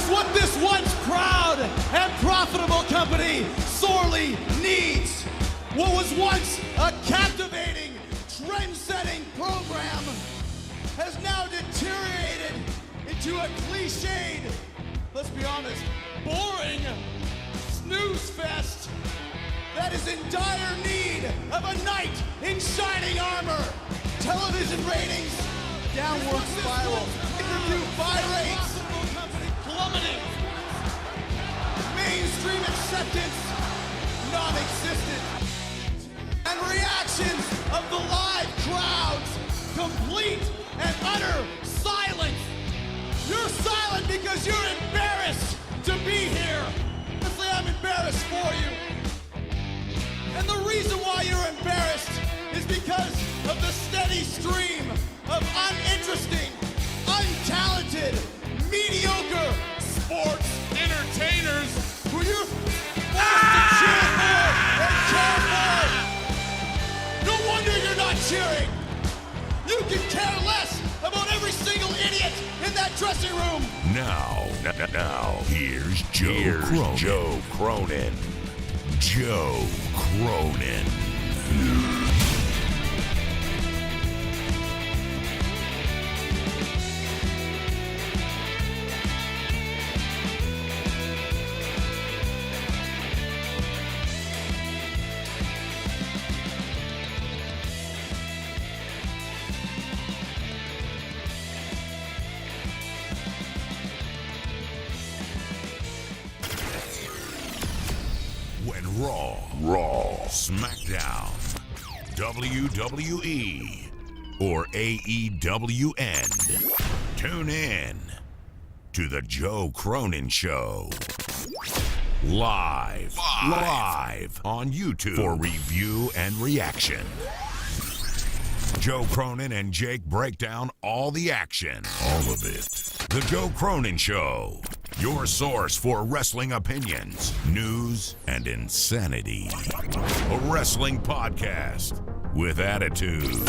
what this once proud and profitable company sorely needs. What was once a captivating, trend-setting program has now deteriorated into a cliched, let's be honest, boring snooze fest that is in dire need of a knight in shining armor. Television ratings downward spiral. Pay-per-view buy rates plummeting. Mainstream acceptance non-existent. And reactions of the live crowds complete and utter silence. You're silent because you're embarrassed to be here. Honestly, I'm embarrassed for you. And the reason why you're embarrassed is because of the steady stream of uninteresting, untalented, mediocre sports entertainers who you're forced to cheer for and care for. No wonder you're not cheering. You can care less about every single idiot in that dressing room. Now, here's Joe Cronin. Joe Cronin. Raw, SmackDown, WWE, or AEWN. Tune in to the Joe Cronin Show. Live on YouTube for review and reaction. Joe Cronin and Jake break down all the action. All of it. The Joe Cronin Show. Your source for wrestling opinions, news, and insanity. A wrestling podcast with attitude.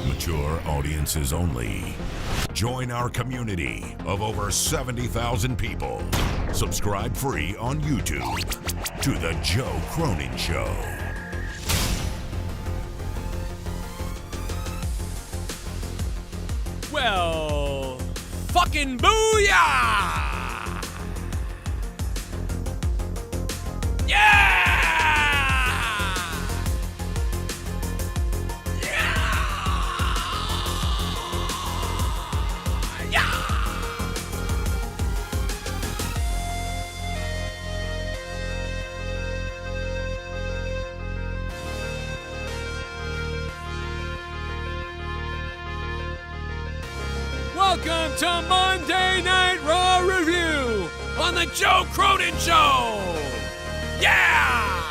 Mature audiences only. Join our community of over 70,000 people. Subscribe free on YouTube to The Joe Cronin Show. Well, fucking booyah! Welcome to Monday Night Raw Review on the Joe Cronin Show. Yeah!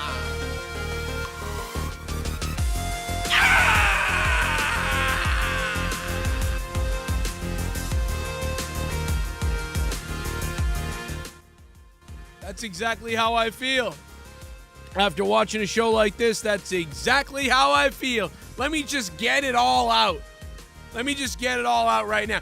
That's exactly how I feel. After watching a show like this, that's exactly how I feel. Let me just get it all out. Let me just get it all out right now.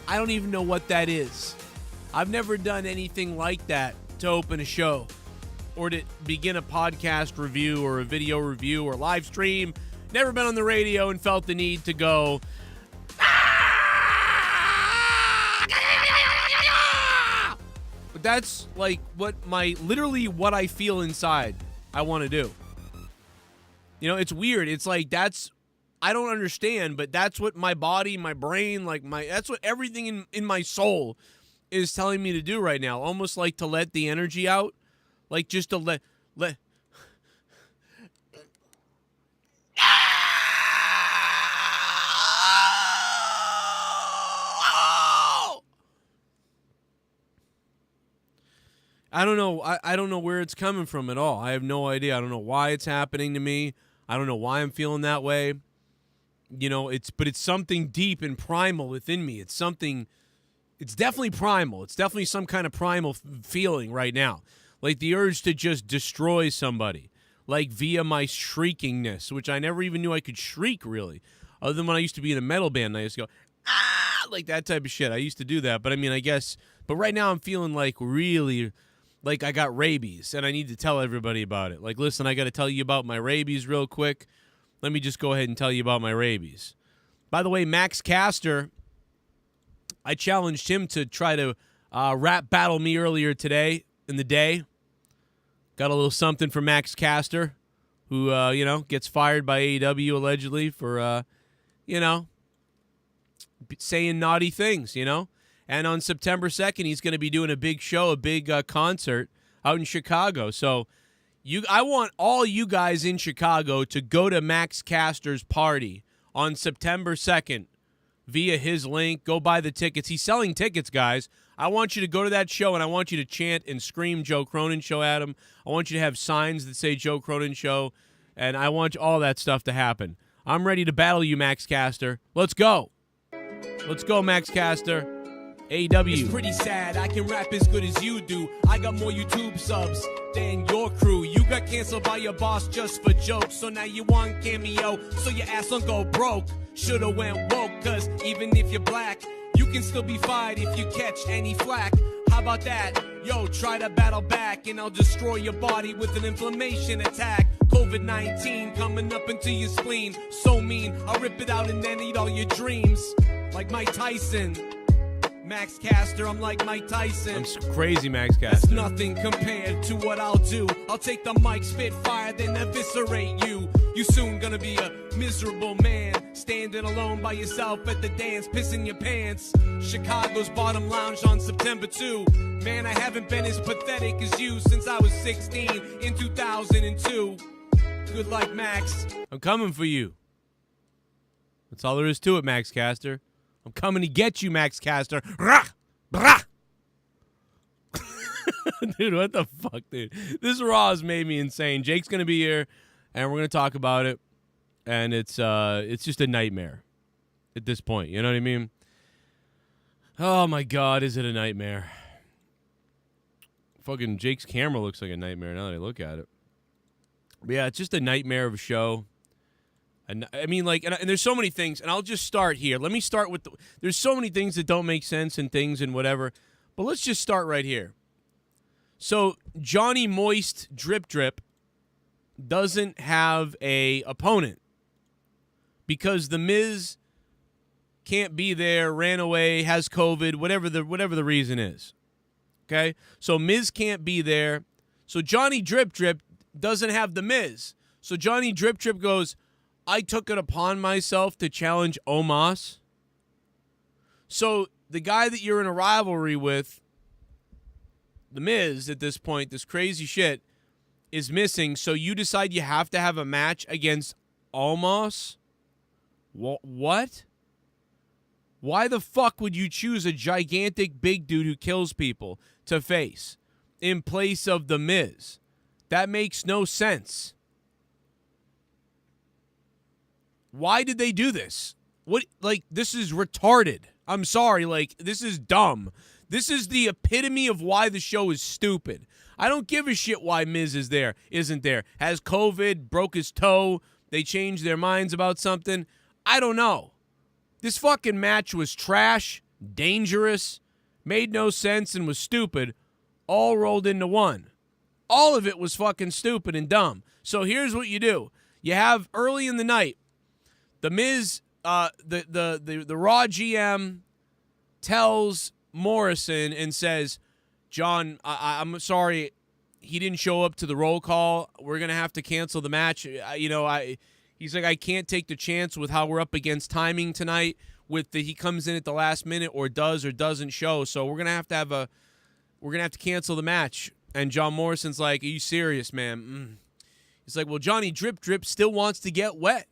I don't even know what that is. I've never done anything like that to open a show or to begin a podcast review or a video review or live stream. Never been on the radio and felt the need to go. But that's like literally what I feel inside I want to do. You know, it's weird. It's like I don't understand, but that's what my body, my brain, that's what everything in my soul is telling me to do right now. Almost like to let the energy out. Like just to let. I don't know. I don't know where it's coming from at all. I have no idea. I don't know why it's happening to me. I don't know why I'm feeling that way. but it's something deep and primal within me. It's definitely primal. It's definitely some kind of primal feeling right now. Like the urge to just destroy somebody, like via my shriekingness, which I never even knew I could shriek, really. Other than when I used to be in a metal band and I used to go, ah, like that type of shit. I used to do that. But I mean, I guess, but right now I'm feeling like really, like I got rabies and I need to tell everybody about it. Like, listen, I got to tell you about my rabies real quick. Let me just go ahead and tell you about my rabies. By the way, Max Caster, I challenged him to try to rap battle me earlier today in the day. Got a little something for Max Caster, who, gets fired by AEW allegedly for, saying naughty things, And on September 2nd, he's going to be doing a big show, a big concert out in Chicago. So I want all you guys in Chicago to go to Max Caster's party on September 2nd via his link. Go buy the tickets. He's selling tickets, guys. I want you to go to that show, and I want you to chant and scream Joe Cronin Show at him. I want you to have signs that say Joe Cronin Show, and I want all that stuff to happen. I'm ready to battle you, Max Caster. Let's go. Let's go, Max Caster. AEW. It's pretty sad, I can rap as good as you do. I got more YouTube subs than your crew. You got canceled by your boss just for jokes. So now you want Cameo, so your ass don't go broke. Shoulda went woke, cause even if you're black, you can still be fired if you catch any flack. How about that? Yo, try to battle back and I'll destroy your body with an inflammation attack. COVID-19 coming up into your spleen. So mean, I'll rip it out and then eat all your dreams. Like Mike Tyson. Max Caster, I'm like Mike Tyson. I'm crazy, Max Caster. That's nothing compared to what I'll do. I'll take the mic, spit fire, then eviscerate you. You soon gonna be a miserable man, standing alone by yourself at the dance, pissing your pants. Chicago's Bottom Lounge on September 2. Man, I haven't been as pathetic as you since I was 16 in 2002. Good luck, Max. I'm coming for you. That's all there is to it, Max Caster. I'm coming to get you, Max Caster. Rah! Brah! Dude, what the fuck, dude? This Raw has made me insane. Jake's going to be here, and we're going to talk about it. And it's just a nightmare at this point. You know what I mean? Oh, my God, is it a nightmare? Fucking Jake's camera looks like a nightmare now that I look at it. But yeah, it's just a nightmare of a show. And I mean, like, and there's so many things, and I'll just start here. Let me start with there's so many things that don't make sense and things and whatever, but let's just start right here. So Johnny Moist Drip Drip doesn't have a opponent because The Miz can't be there, ran away, has COVID, whatever the reason is. Okay, so Miz can't be there, so Johnny Drip Drip doesn't have The Miz. So Johnny Drip Drip goes, I took it upon myself to challenge Omos. So the guy that you're in a rivalry with, The Miz, at this point, this crazy shit, is missing. So you decide you have to have a match against Omos? What? Why the fuck would you choose a gigantic big dude who kills people to face in place of The Miz? That makes no sense. Why did they do this? This is retarded. I'm sorry, this is dumb. This is the epitome of why the show is stupid. I don't give a shit why Miz isn't there. Has COVID, broke his toe, they changed their minds about something. I don't know. This fucking match was trash, dangerous, made no sense, and was stupid, all rolled into one. All of it was fucking stupid and dumb. So here's what you do. You have early in the night, The Miz, the Raw GM tells Morrison and says, John, I'm sorry, he didn't show up to the roll call. We're going to have to cancel the match. He's like, I can't take the chance with how we're up against timing tonight with he comes in at the last minute or does or doesn't show. So we're going to have to cancel the match. And John Morrison's like, are you serious, man? He's like, well, Johnny Drip Drip still wants to get wet.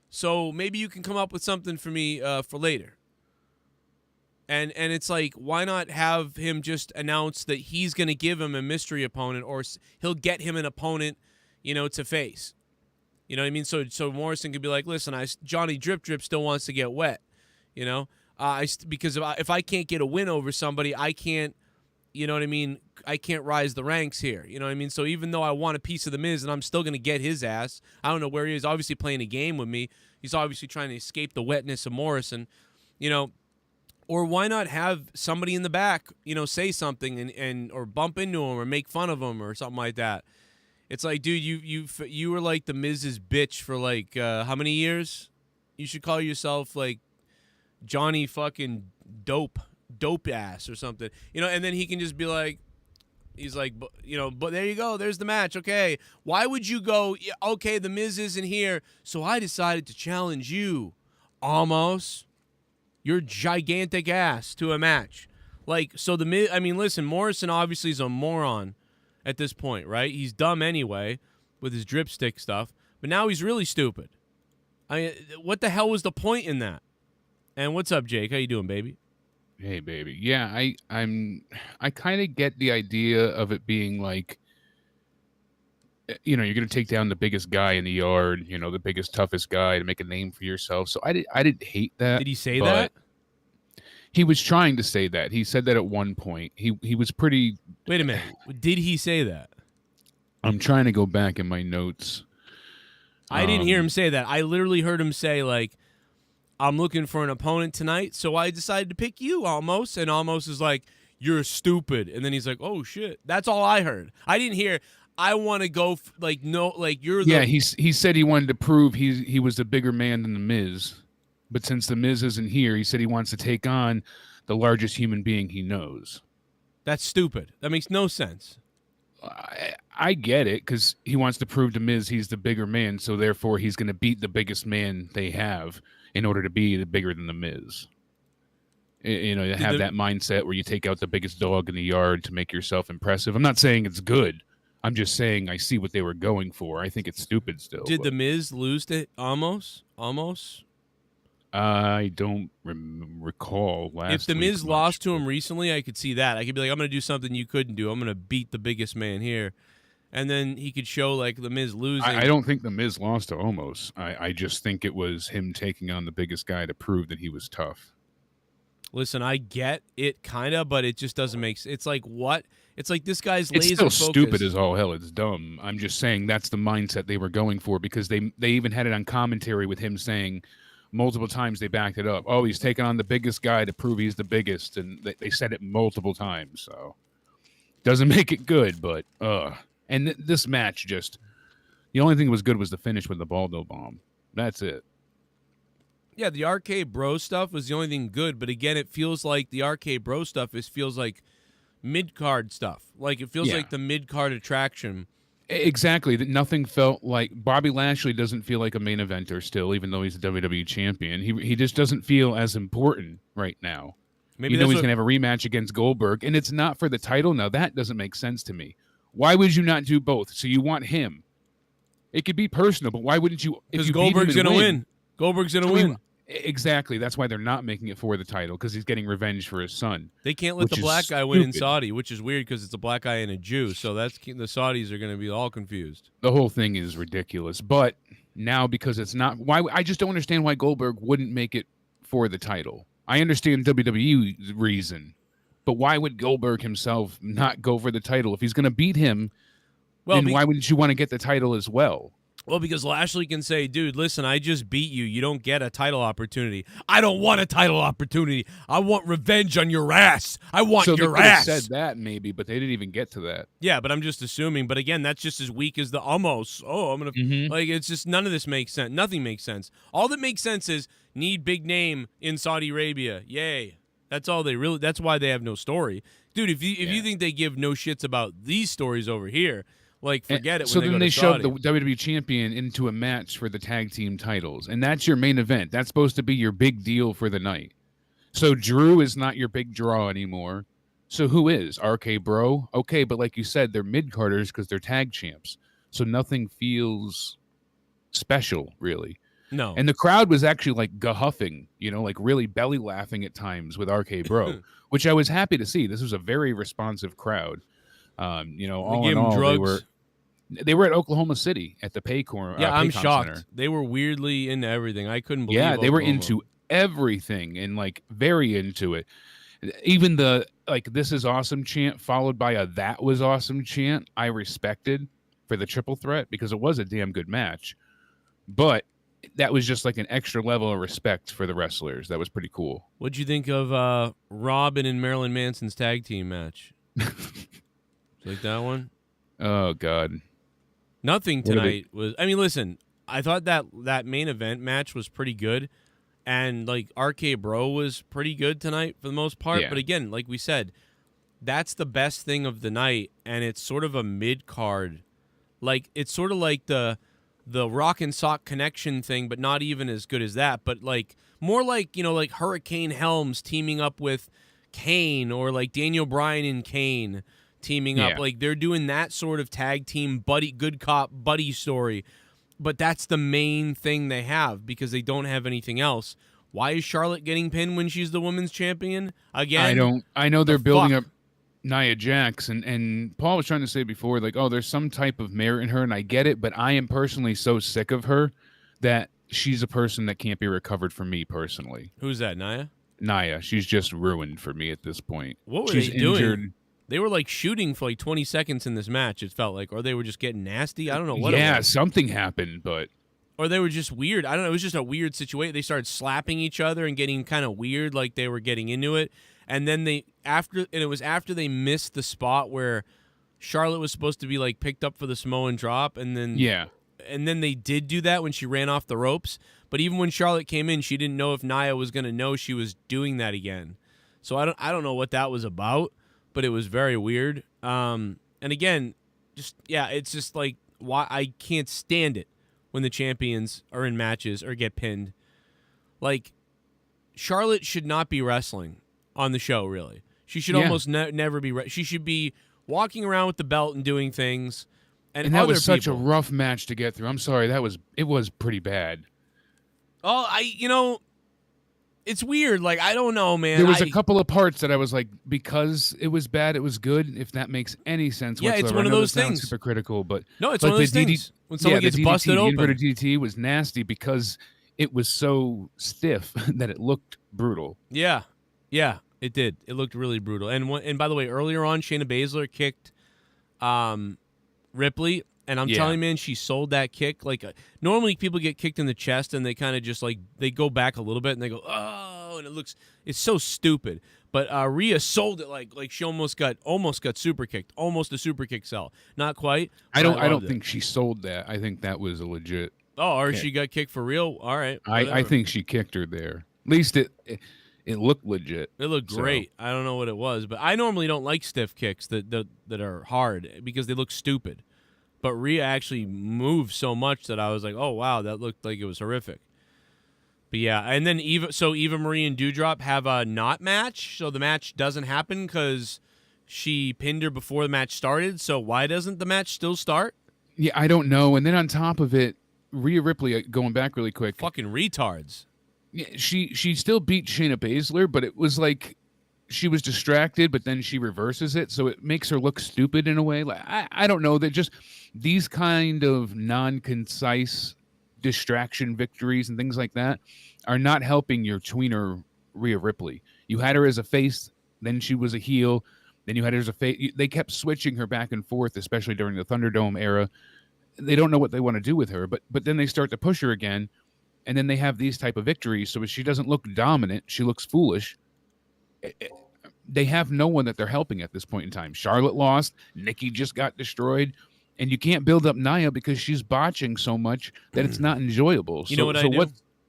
So maybe you can come up with something for me for later. And it's like, why not have him just announce that he's going to give him a mystery opponent or he'll get him an opponent, to face. You know what I mean? So Morrison could be like, listen, Johnny Drip Drip still wants to get wet. You know, because if I can't get a win over somebody, I can't. You know what I mean? I can't rise the ranks here. You know what I mean? So even though I want a piece of the Miz and I'm still going to get his ass, I don't know where he is. Obviously playing a game with me. He's obviously trying to escape the wetness of Morrison. You know, or why not have somebody in the back, you know, say something and or bump into him or make fun of him or something like that. It's like, dude, you were like the Miz's bitch for like how many years? You should call yourself like Johnny fucking dope ass or something, you know. And then he can just be like, he's like, you know, but there you go, there's the match. Okay, why would you go? Okay, the Miz isn't here, so I decided to challenge you, almost your gigantic ass to a match. Like, so the Miz, I mean, listen, Morrison obviously is a moron at this point, right? He's dumb anyway with his dripstick stuff, but now he's really stupid. I mean, what the hell was the point in that? And what's up, Jake? How you doing, baby? Hey, baby. Yeah, I kind of get the idea of it being like, you know, you're going to take down the biggest guy in the yard, you know, the biggest, toughest guy to make a name for yourself. So I didn't hate that. Did he say that? He was trying to say that. He said that at one point. He was pretty... Wait a minute. Did he say that? I'm trying to go back in my notes. I didn't hear him say that. I literally heard him say, like, I'm looking for an opponent tonight, so I decided to pick you, Almost. And Almost is like, you're stupid. And then he's like, oh, shit. That's all I heard. I didn't hear, I want to go, like, no, like, you're the... Yeah, he said he wanted to prove he was a bigger man than The Miz. But since The Miz isn't here, he said he wants to take on the largest human being he knows. That's stupid. That makes no sense. I get it, because he wants to prove to Miz he's the bigger man, so therefore he's going to beat the biggest man they have in order to be the bigger than the Miz. You know, you have that mindset where you take out the biggest dog in the yard to make yourself impressive. I'm not saying it's good. I'm just saying I see what they were going for. I think it's stupid still. Did the Miz lose to Almost? I don't recall last. If the Miz lost to him recently, I could see that. I could be like, I'm going to do something you couldn't do. I'm going to beat the biggest man here. And then he could show, like, the Miz losing. I don't think the Miz lost to Omos. I just think it was him taking on the biggest guy to prove that he was tough. Listen, I get it, kind of, but it just doesn't make sense. It's like, what? It's like this guy's laser focus. It's still stupid focused. as all hell. It's dumb. I'm just saying that's the mindset they were going for, because they even had it on commentary with him saying multiple times, they backed it up. Oh, he's taking on the biggest guy to prove he's the biggest, and they said it multiple times. So doesn't make it good, but and this match, just the only thing that was good was the finish with the Baldo bomb. That's it. Yeah, the Arcade Bro stuff was the only thing good, but again, it feels like the Arcade Bro stuff feels like mid-card stuff. Like, it feels like the mid-card attraction. Exactly. That nothing felt like Bobby Lashley doesn't feel like a main eventer still, even though he's a WWE champion. He just doesn't feel as important right now. Maybe he's going to have a rematch against Goldberg, and it's not for the title. Now, that doesn't make sense to me. Why would you not do both? So you want him. It could be personal, but why wouldn't you? Because Goldberg's going to win. Goldberg's going to win. Exactly. That's why they're not making it for the title, because he's getting revenge for his son. They can't let the black guy win in Saudi, which is weird because it's a black guy and a Jew. So the Saudis are going to be all confused. The whole thing is ridiculous. But now, because it's not, why I just don't understand why Goldberg wouldn't make it for the title. I understand WWE reason, but why would Goldberg himself not go for the title if he's going to beat him? Well, then why wouldn't you want to get the title as well? Well, because Lashley can say, dude, listen, I just beat you. You don't get a title opportunity. I don't want a title opportunity. I want revenge on your ass. I want your ass. So they said that maybe, but they didn't even get to that. Yeah, but I'm just assuming. But again, that's just as weak as the almost. Oh, I'm going to, like, it's just none of this makes sense. Nothing makes sense. All that makes sense is need big name in Saudi Arabia. Yay. That's all they really, that's why they have no story. Dude, if you think they give no shits about these stories over here, like, forget it. So then they shoved the WWE champion into a match for the tag team titles, and that's your main event. That's supposed to be your big deal for the night. So Drew is not your big draw anymore. So who is? RK Bro? Okay, but like you said, they're mid-carders because they're tag champs. So nothing feels special, really. No. And the crowd was actually like gahuffing, like really belly laughing at times with RK Bro, which I was happy to see. This was a very responsive crowd. All in all, They were at Oklahoma City at the Paycom. Yeah, I'm Paycom shocked. Center. They were weirdly into everything. I couldn't believe. Yeah, they were Oklahoma. into everything and like very into it. Even the like "This is awesome" chant followed by a "That was awesome" chant. I respected for the triple threat because it was a damn good match, but that was just like an extra level of respect for the wrestlers. That was pretty cool. What'd you think of Robin and Marilyn Manson's tag team match? Like that one? Oh God. Nothing tonight was. I mean, listen. I thought that main event match was pretty good, and like RK Bro was pretty good tonight for the most part. Yeah. But again, like we said, that's the best thing of the night, and it's sort of a mid card. Like it's sort of like the Rock and Sock Connection thing, but not even as good as that. But like more like like Hurricane Helms teaming up with Kane, or like Daniel Bryan and Kane teaming up. Yeah. Like they're doing that sort of tag team buddy, good cop buddy story. But that's the main thing they have because they don't have anything else. Why is Charlotte getting pinned when she's the women's champion again? I know they're building up Nia Jax, and Paul was trying to say before, like, oh, there's some type of merit in her, and I get it, but I am personally so sick of her that she's a person that can't be recovered for me personally. Who's that, Nia? Nia, she's just ruined for me at this point. What were she's they doing? Injured. They were like shooting for like 20 seconds in this match, it felt like, or they were just getting nasty. I don't know what it was. Something happened, but or they were just weird. I don't know. It was just a weird situation. They started slapping each other and getting kind of weird, like they were getting into it. And then it was after they missed the spot where Charlotte was supposed to be like picked up for the Samoan drop, and then they did do that when she ran off the ropes. But even when Charlotte came in, she didn't know if Nia was going to know she was doing that again. So I don't know what that was about, but it was very weird. And again, it's just like why I can't stand it when the champions are in matches or get pinned. Like Charlotte should not be wrestling on the show, really. She should almost never be. She should be walking around with the belt and doing things. And that was such a rough match to get through. I'm sorry, it was pretty bad. Oh, it's weird. Like I don't know, man. There was a couple of parts that I was like, because it was bad, it was good. If that makes any sense whatsoever. It's one of those things. Super critical, but no, it's one of those things. When someone gets busted open, the inverted DDT was nasty because it was so stiff that it looked brutal. Yeah, it did. It looked really brutal. And by the way, earlier on, Shayna Baszler kicked Ripley, and I'm telling you, man, she sold that kick. Like normally, people get kicked in the chest, and they kind of just like they go back a little bit, and they go, oh, and it's so stupid. But Rhea sold it like she almost got super kicked, almost a super kick sell. Not quite. I don't think she sold that. I think that was a legit. Oh, or she got kicked for real. All right. I think she kicked her there. At least it looked legit. It looked great. I don't know what it was, but I normally don't like stiff kicks that are hard because they look stupid. But Rhea actually moved so much that I was like, oh wow, that looked like it was horrific. But yeah, and then Eva Marie and Doudrop have a not match, so the match doesn't happen because she pinned her before the match started. So why doesn't the match still start? Yeah, I don't know. And then on top of it, Rhea Ripley, going back really quick, fucking retards. Yeah, she still beat Shayna Baszler, but it was like she was distracted, but then she reverses it, so it makes her look stupid in a way. Like I don't know, that just these kind of non-concise distraction victories and things like that are not helping your tweener Rhea Ripley. You had her as a face, then she was a heel, then you had her as a face. They kept switching her back and forth, especially during the Thunderdome era. They don't know what they want to do with her, but then they start to push her again, and then they have these type of victories. So she doesn't look dominant; she looks foolish. They have no one that they're helping at this point in time. Charlotte lost. Nikki just got destroyed. And you can't build up Nia because she's botching so much that it's not enjoyable. You know what I do?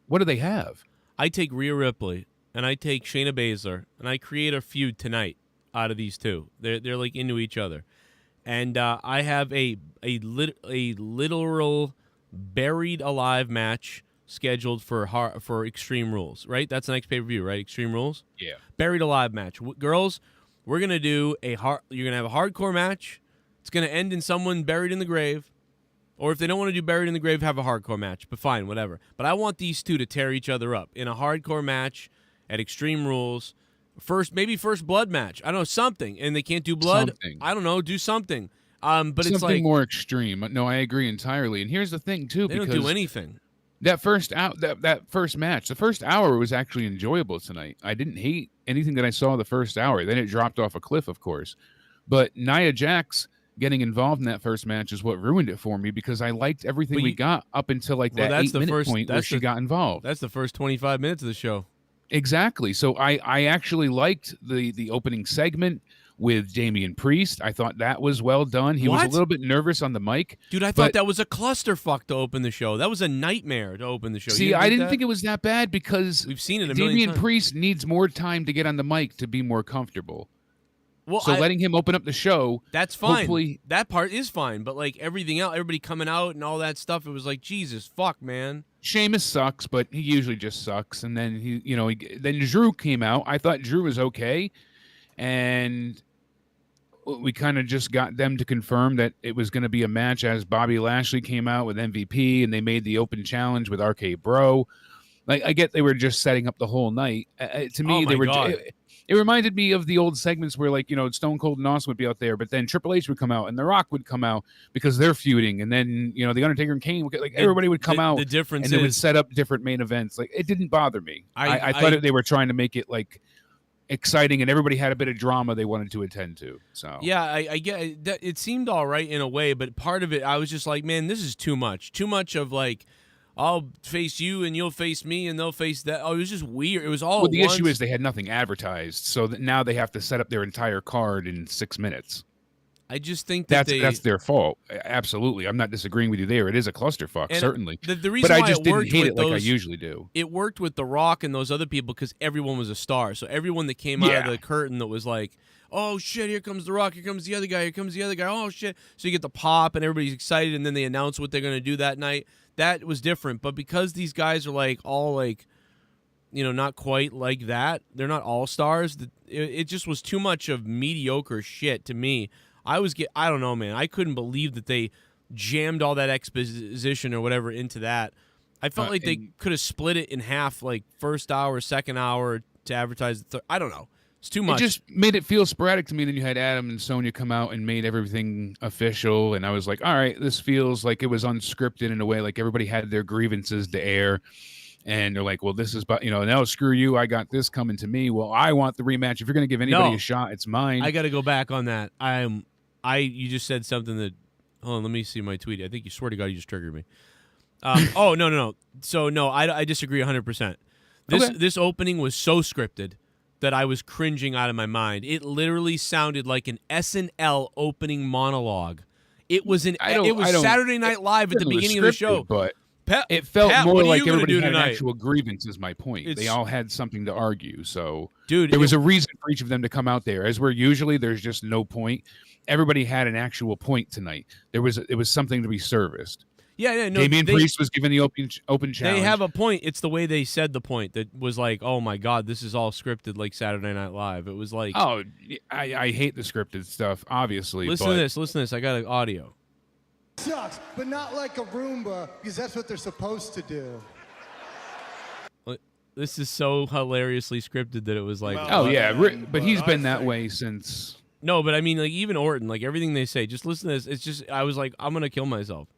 What do they have? I take Rhea Ripley and I take Shayna Baszler and I create a feud tonight out of these two. They're like into each other, and I have a literal buried alive match scheduled for Extreme Rules. Right, that's the next pay-per-view, right? Extreme Rules. Yeah. Buried alive match, girls. We're gonna do you're gonna have a hardcore match. It's going to end in someone buried in the grave. Or if they don't want to do buried in the grave, have a hardcore match. But fine, whatever. But I want these two to tear each other up in a hardcore match at Extreme Rules. Maybe first blood match. I don't know, something. And they can't do blood. Something. I don't know, do something. But something it's like more extreme. No, I agree entirely. And here's the thing too, they because don't do anything. that first match, the first hour was actually enjoyable tonight. I didn't hate anything that I saw the first hour. Then it dropped off a cliff, of course. But Nia Jax getting involved in that first match is what ruined it for me, because I liked everything we got up until like that 8-minute point where she got involved. That's the first 25 minutes of the show. Exactly. So I actually liked the opening segment with Damian Priest. I thought that was well done. He was a little bit nervous on the mic. Dude, I thought that was a clusterfuck to open the show. That was a nightmare to open the show. See, I didn't think it was that bad, because we've seen it a million Damian times. Priest needs more time to get on the mic to be more comfortable. Well, so letting him open up the show, that's fine. Hopefully, that part is fine. But like everything else, everybody coming out and all that stuff, it was like, Jesus, fuck, man. Sheamus sucks, but he usually just sucks. And then then Drew came out. I thought Drew was okay, and we kind of just got them to confirm that it was going to be a match as Bobby Lashley came out with MVP, and they made the open challenge with RK Bro. Like, I get they were just setting up the whole night. To me, they were. It reminded me of the old segments where, like, Stone Cold and Austin would be out there, but then Triple H would come out and The Rock would come out because they're feuding, and then The Undertaker and Kane would everybody would come out. The difference and they would set up different main events. Like, it didn't bother me. I thought they were trying to make it like exciting, and everybody had a bit of drama they wanted to attend to. So yeah, I get that. It seemed all right in a way, but part of it, I was just like, man, this is too much. Too much of like, I'll face you and you'll face me and they'll face that. Oh, it was just weird. It was all. Well, the issue is they had nothing advertised, so that now they have to set up their entire card in 6 minutes. I just think that's their fault. Absolutely, I'm not disagreeing with you there. It is a clusterfuck, certainly. The reason but why I just didn't hate it like I usually do. It worked with The Rock and those other people because everyone was a star. So everyone that came out of the curtain that was like, oh shit, here comes The Rock, here comes the other guy, here comes the other guy. Oh shit! So you get the pop and everybody's excited, and then they announce what they're going to do that night. That was different. But because these guys are like all like, not quite like that. They're not all stars. It just was too much of mediocre shit to me. I don't know, man. I couldn't believe that they jammed all that exposition or whatever into that. I felt like they could have split it in half, like first hour, second hour to advertise the third. I don't know. It's too much. It just made it feel sporadic to me. Then you had Adam and Sonya come out and made everything official, and I was like, all right, this feels like it was unscripted in a way. Like everybody had their grievances to air, and they're like, well, this is, no, screw you. I got this coming to me. Well, I want the rematch. If you're going to give anybody a shot, it's mine. I got to go back on that. You just said something that, hold on, let me see my tweet. I think you swear to God you just triggered me. Oh, no. So, no, I disagree 100%. This opening was so scripted that I was cringing out of my mind. It literally sounded like an SNL opening monologue. It was Saturday Night Live at the beginning of the show. But it felt more like everybody had an actual grievance, is my point. They all had something to argue. So, dude, there was a reason for each of them to come out there. As where usually there's just no point. Everybody had an actual point tonight. It was something to be serviced. Yeah, no. Damian Priest was given the open challenge. They have a point. It's the way they said the point that was like, oh my God, this is all scripted like Saturday Night Live. It was like, oh, I hate the scripted stuff, obviously. Listen to this. I got an audio. Sucks, but not like a Roomba, because that's what they're supposed to do. This is so hilariously scripted that it was like, but he's been that way since. No, but I mean, like even Orton, like everything they say, just listen to this. It's just, I was like, I'm gonna kill myself.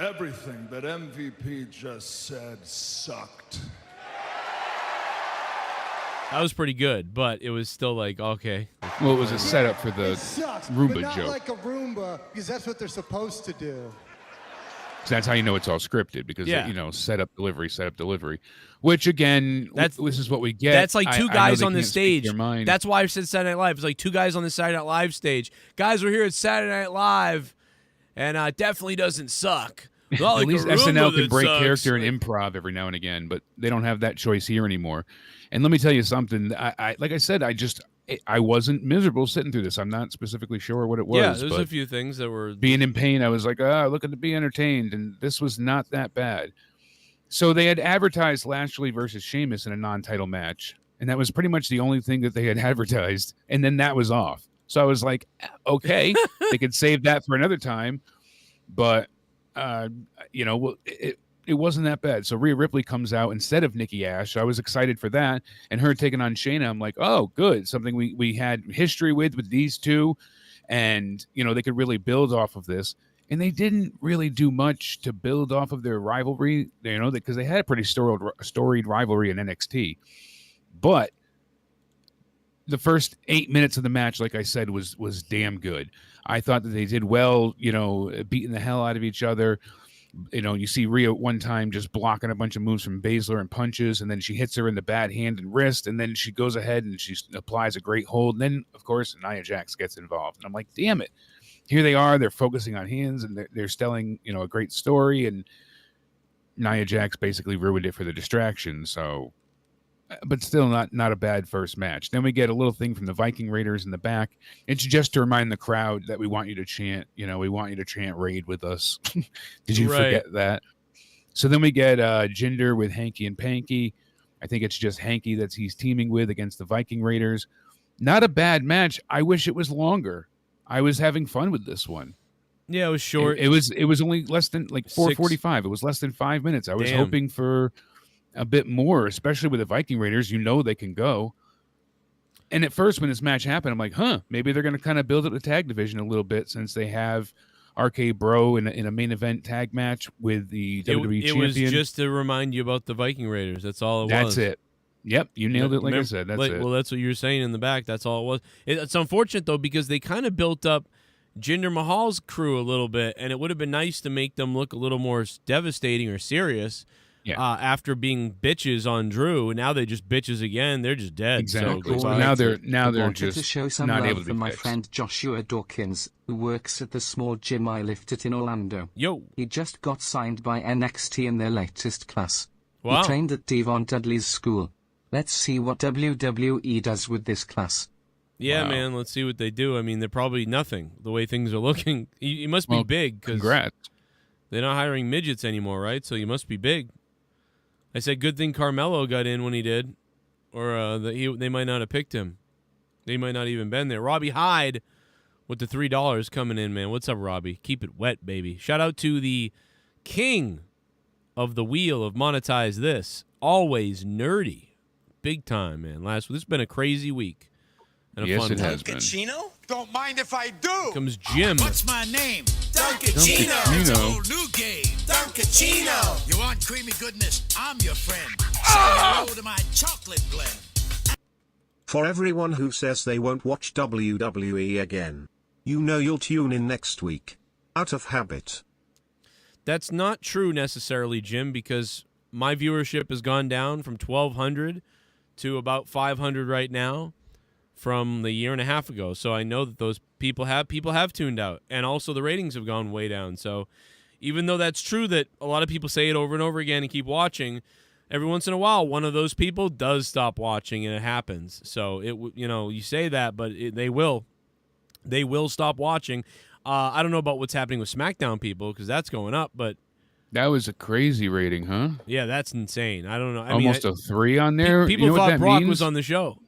Everything that MVP just said sucked. That was pretty good, but it was still like, okay. Well, it was a setup for the Roomba but not joke. Like a Roomba, because that's what they're supposed to do. So that's how you know it's all scripted, because set up delivery. Which again, this is what we get. That's like two guys on the stage. Mind. That's why I said Saturday Night Live. It's like two guys on the Saturday Night Live stage. Guys, we're here at Saturday Night Live, and definitely doesn't suck. Well, at least SNL can break character and improv every now and again, but they don't have that choice here anymore. And let me tell you something. Like I said, I wasn't miserable sitting through this. I'm not specifically sure what it was. Yeah, there's a few things that were being in pain. I was like, looking to be entertained, and this was not that bad. So they had advertised Lashley versus Sheamus in a non-title match, and that was pretty much the only thing that they had advertised. And then that was off. So I was like, okay, they could save that for another time, but it wasn't that bad. So Rhea Ripley comes out instead of Nikki Ash. I was excited for that. And her taking on Shayna, I'm like, oh, good. Something we had history with these two. and they could really build off of this. And they didn't really do much to build off of their rivalry, because they had a pretty storied rivalry in NXT. But the first 8 minutes of the match, like I said, was damn good. I thought that they did well, beating the hell out of each other. You see Rhea one time just blocking a bunch of moves from Baszler and punches, and then she hits her in the bad hand and wrist, and then she goes ahead and she applies a great hold. And then, of course, Nia Jax gets involved. And I'm like, damn it. Here they are. They're focusing on hands, and they're telling, a great story, and Nia Jax basically ruined it for the distraction. So, but still not a bad first match. Then we get a little thing from the Viking Raiders in the back. It's just to remind the crowd that we want you to chant, we want you to chant Raid with us. Did you forget that? So then we get Jinder with Hanky and Panky. I think it's just Hanky he's teaming with against the Viking Raiders. Not a bad match. I wish it was longer. I was having fun with this one. Yeah, it was short. It was only less than 4:45. It was less than 5 minutes. I was hoping for a bit more, especially with the Viking Raiders. They can go. And at first, when this match happened, I'm like, maybe they're going to kind of build up the tag division a little bit, since they have RK Bro in a main event tag match with the WWE champion. It was just to remind you about the Viking Raiders. That's all it was. That's it. Yep, you nailed it. Like I said, that's it. Well, that's what you were saying in the back. That's all it was. It's unfortunate, though, because they kind of built up Jinder Mahal's crew a little bit, and it would have been nice to make them look a little more devastating or serious. Yeah. After being bitches on Drew, now they just bitches again. They're just dead. Exactly. So now they're just to show some not love able to for be my fixed. friend Joshua Dawkins, who works at the small gym I lifted in Orlando. Yo. He just got signed by NXT in their latest class. Wow. He trained at Devon Dudley's school. Let's see what WWE does with this class. Yeah, Wow. man, let's see what they do. I mean, they're probably nothing the way things are looking. You must be big, because congrats. They're not hiring midgets anymore, right? So you must be big. I said good thing Carmelo got in when he did, or they might not have picked him. They might not even been there. Robbie Hyde with the $3 coming in, man. What's up, Robbie? Keep it wet, baby. Shout out to the king of the wheel of Monetize This. Always nerdy. Big time, man. This has been a crazy week. And a Yes, fun it one. has been. Duncachino? Don't mind if I do. Comes Jim. What's my name? Duncachino. It's a whole new game. Duncachino. You want creamy goodness? I'm your friend. Say hello to my chocolate blend. For everyone who says they won't watch WWE again, you'll tune in next week. Out of habit. That's not true necessarily, Jim, because my viewership has gone down from 1,200 to about 500 right now from the year and a half ago. So I know that those people have tuned out, and also the ratings have gone way down. So even though that's true that a lot of people say it over and over again and keep watching, every once in a while one of those people does stop watching, and it happens. So you say that, but they will stop watching. I don't know about what's happening with SmackDown people, because that's going up, but That was a crazy rating, huh? yeah, that's insane. I don't know. Almost a 3 on there. People you know thought what that Brock means? was on the show.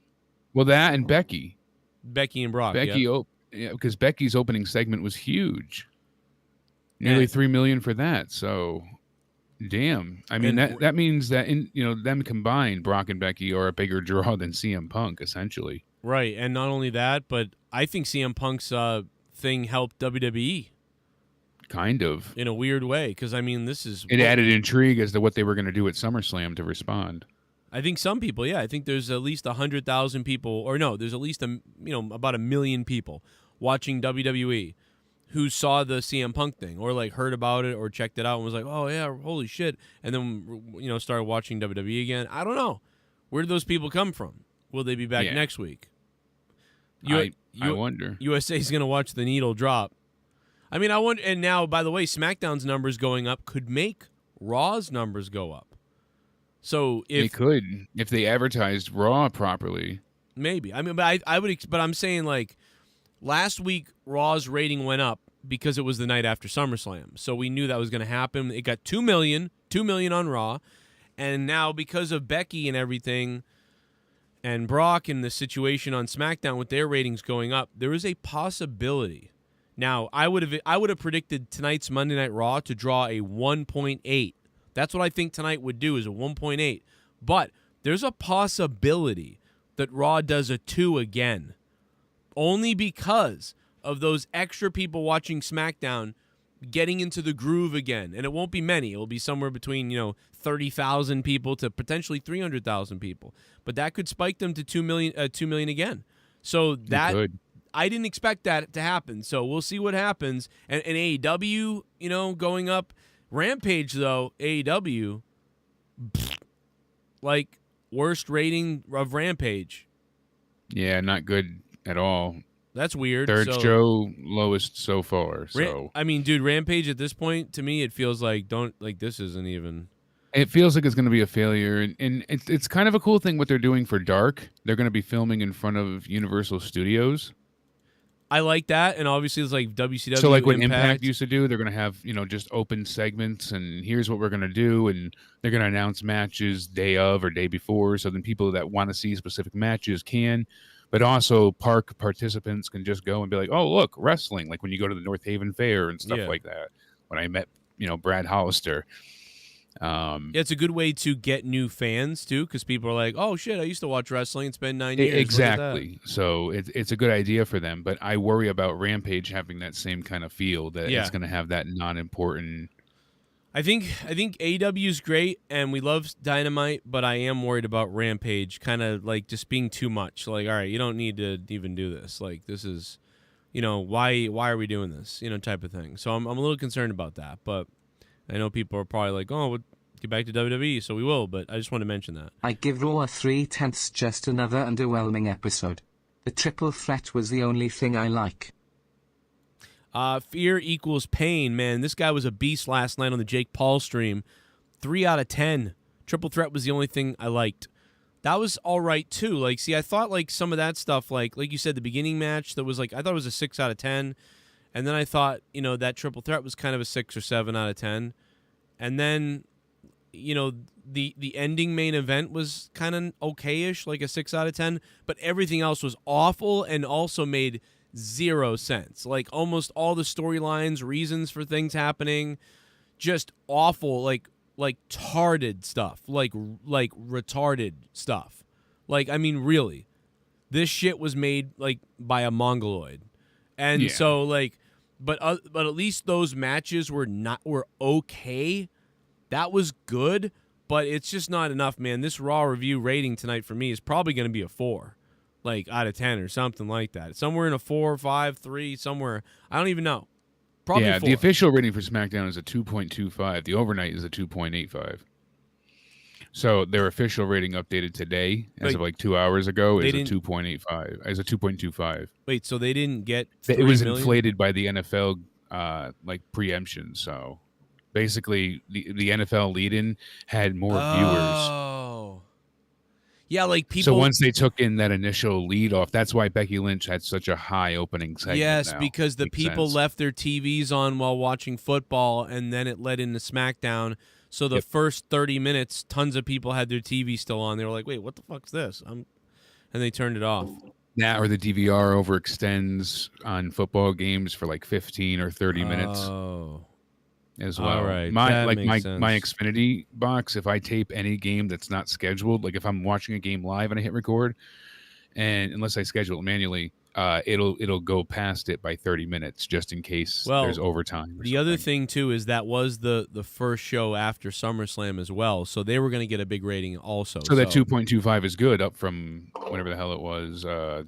Well, that and Becky. Becky and Brock. Becky, yeah. because Becky's opening segment was huge. Nearly 3 million for that. So, damn. I mean, that means that them combined, Brock and Becky, are a bigger draw than CM Punk, essentially. Right, and not only that, but I think CM Punk's thing helped WWE. Kind of. In a weird way, because, I mean, this is... It added intrigue as to what they were going to do at SummerSlam to respond. I think some people, yeah. I think there's at least 100,000 people, or no, there's at least about 1 million people watching WWE who saw the CM Punk thing, or like heard about it, or checked it out and was like, "Oh yeah, holy shit!" And then started watching WWE again. I don't know, where did those people come from? Will they be back next week? I wonder. USA's gonna watch the needle drop. I mean, I wonder. And now, by the way, SmackDown's numbers going up could make Raw's numbers go up. So they could, if they advertised Raw properly. Maybe. I mean, but I would. But I'm saying, like, last week Raw's rating went up because it was the night after SummerSlam, so we knew that was going to happen. It got 2 million on Raw, and now because of Becky and everything, and Brock and the situation on SmackDown with their ratings going up, there is a possibility. Now, I would have predicted tonight's Monday Night Raw to draw a 1.8. That's what I think tonight would do, is a 1.8. But there's a possibility that Raw does a 2 again, only because of those extra people watching SmackDown getting into the groove again. And it won't be many. It will be somewhere between, 30,000 people to potentially 300,000 people. But that could spike them to 2 million again. So that I didn't expect that to happen. So we'll see what happens. And AEW, going up. Rampage, though, AEW, like, worst rating of Rampage. Yeah, not good at all. That's weird. Third show, lowest so far. So I mean, dude, Rampage at this point, to me, it feels like this isn't even. It feels like it's going to be a failure, and it's kind of a cool thing what they're doing for Dark. They're going to be filming in front of Universal Studios. I like that, and obviously it's like WCW. So like what Impact used to do, they're going to have, just open segments, and here's what we're going to do, and they're going to announce matches day of or day before, so then people that want to see specific matches can, but also park participants can just go and be like, oh, look, wrestling, like when you go to the North Haven Fair and stuff like that. When I met, Brad Hollister. It's a good way to get new fans too, because people are like, "Oh shit, I used to watch wrestling. It's been 9 years." Exactly. So it's a good idea for them, but I worry about Rampage having that same kind of feel that it's going to have that non-important. I think AEW is great, and we love Dynamite, but I am worried about Rampage, kind of like just being too much. Like, all right, you don't need to even do this. Like, this is, why are we doing this? Type of thing. So I'm a little concerned about that, but. I know people are probably like, oh, we'll get back to WWE, so we will, but I just want to mention that. I give Raw a 3/10, just another underwhelming episode. The triple threat was the only thing I like. Fear equals pain, man. This guy was a beast last night on the Jake Paul stream. 3 out of 10. Triple threat was the only thing I liked. That was all right, too. Like, see, I thought, like, some of that stuff, like you said, the beginning match, that was, like, I thought it was a 6 out of 10. And then I thought, that triple threat was kind of a 6 or 7 out of 10. And then, the ending main event was kind of okay-ish, like a 6 out of 10. But everything else was awful and also made zero sense. Like, almost all the storylines, reasons for things happening, just awful, like tarded stuff, like retarded stuff. Like, I mean, really, this shit was made, like, by a mongoloid. And so, like, but at least those matches were okay. That was good, but it's just not enough, man. This Raw review rating tonight for me is probably going to be a 4, like, out of 10 or something like that. Somewhere in a 4, 5, 3, somewhere. I don't even know. Probably 4. The official rating for SmackDown is a 2.25. The overnight is a 2.85. So their official rating updated today, as of like 2 hours ago, is a 2.85. As a 2.25. Wait, so they didn't get 3 It was million? inflated by the NFL like preemption. So basically, the NFL lead-in had more viewers. Oh, yeah, like people. So once they took in that initial lead off, that's why Becky Lynch had such a high opening segment. Yes, now. because the Makes people sense. left their TVs on while watching football, and then it led into SmackDown. So the first 30 minutes, tons of people had their TV still on. They were like, "Wait, what the fuck's this?" And they turned it off. Now, or the DVR overextends on football games for like 15 or 30 minutes. Oh, as well. All right. My That like makes my sense. Xfinity box, if I tape any game that's not scheduled, like if I'm watching a game live and I hit record, and unless I schedule it manually, it'll go past it by 30 minutes just in case there's overtime. The other thing too is that was the first show after SummerSlam as well, so they were going to get a big rating also. So that 2.25 is good, up from whatever the hell it was. I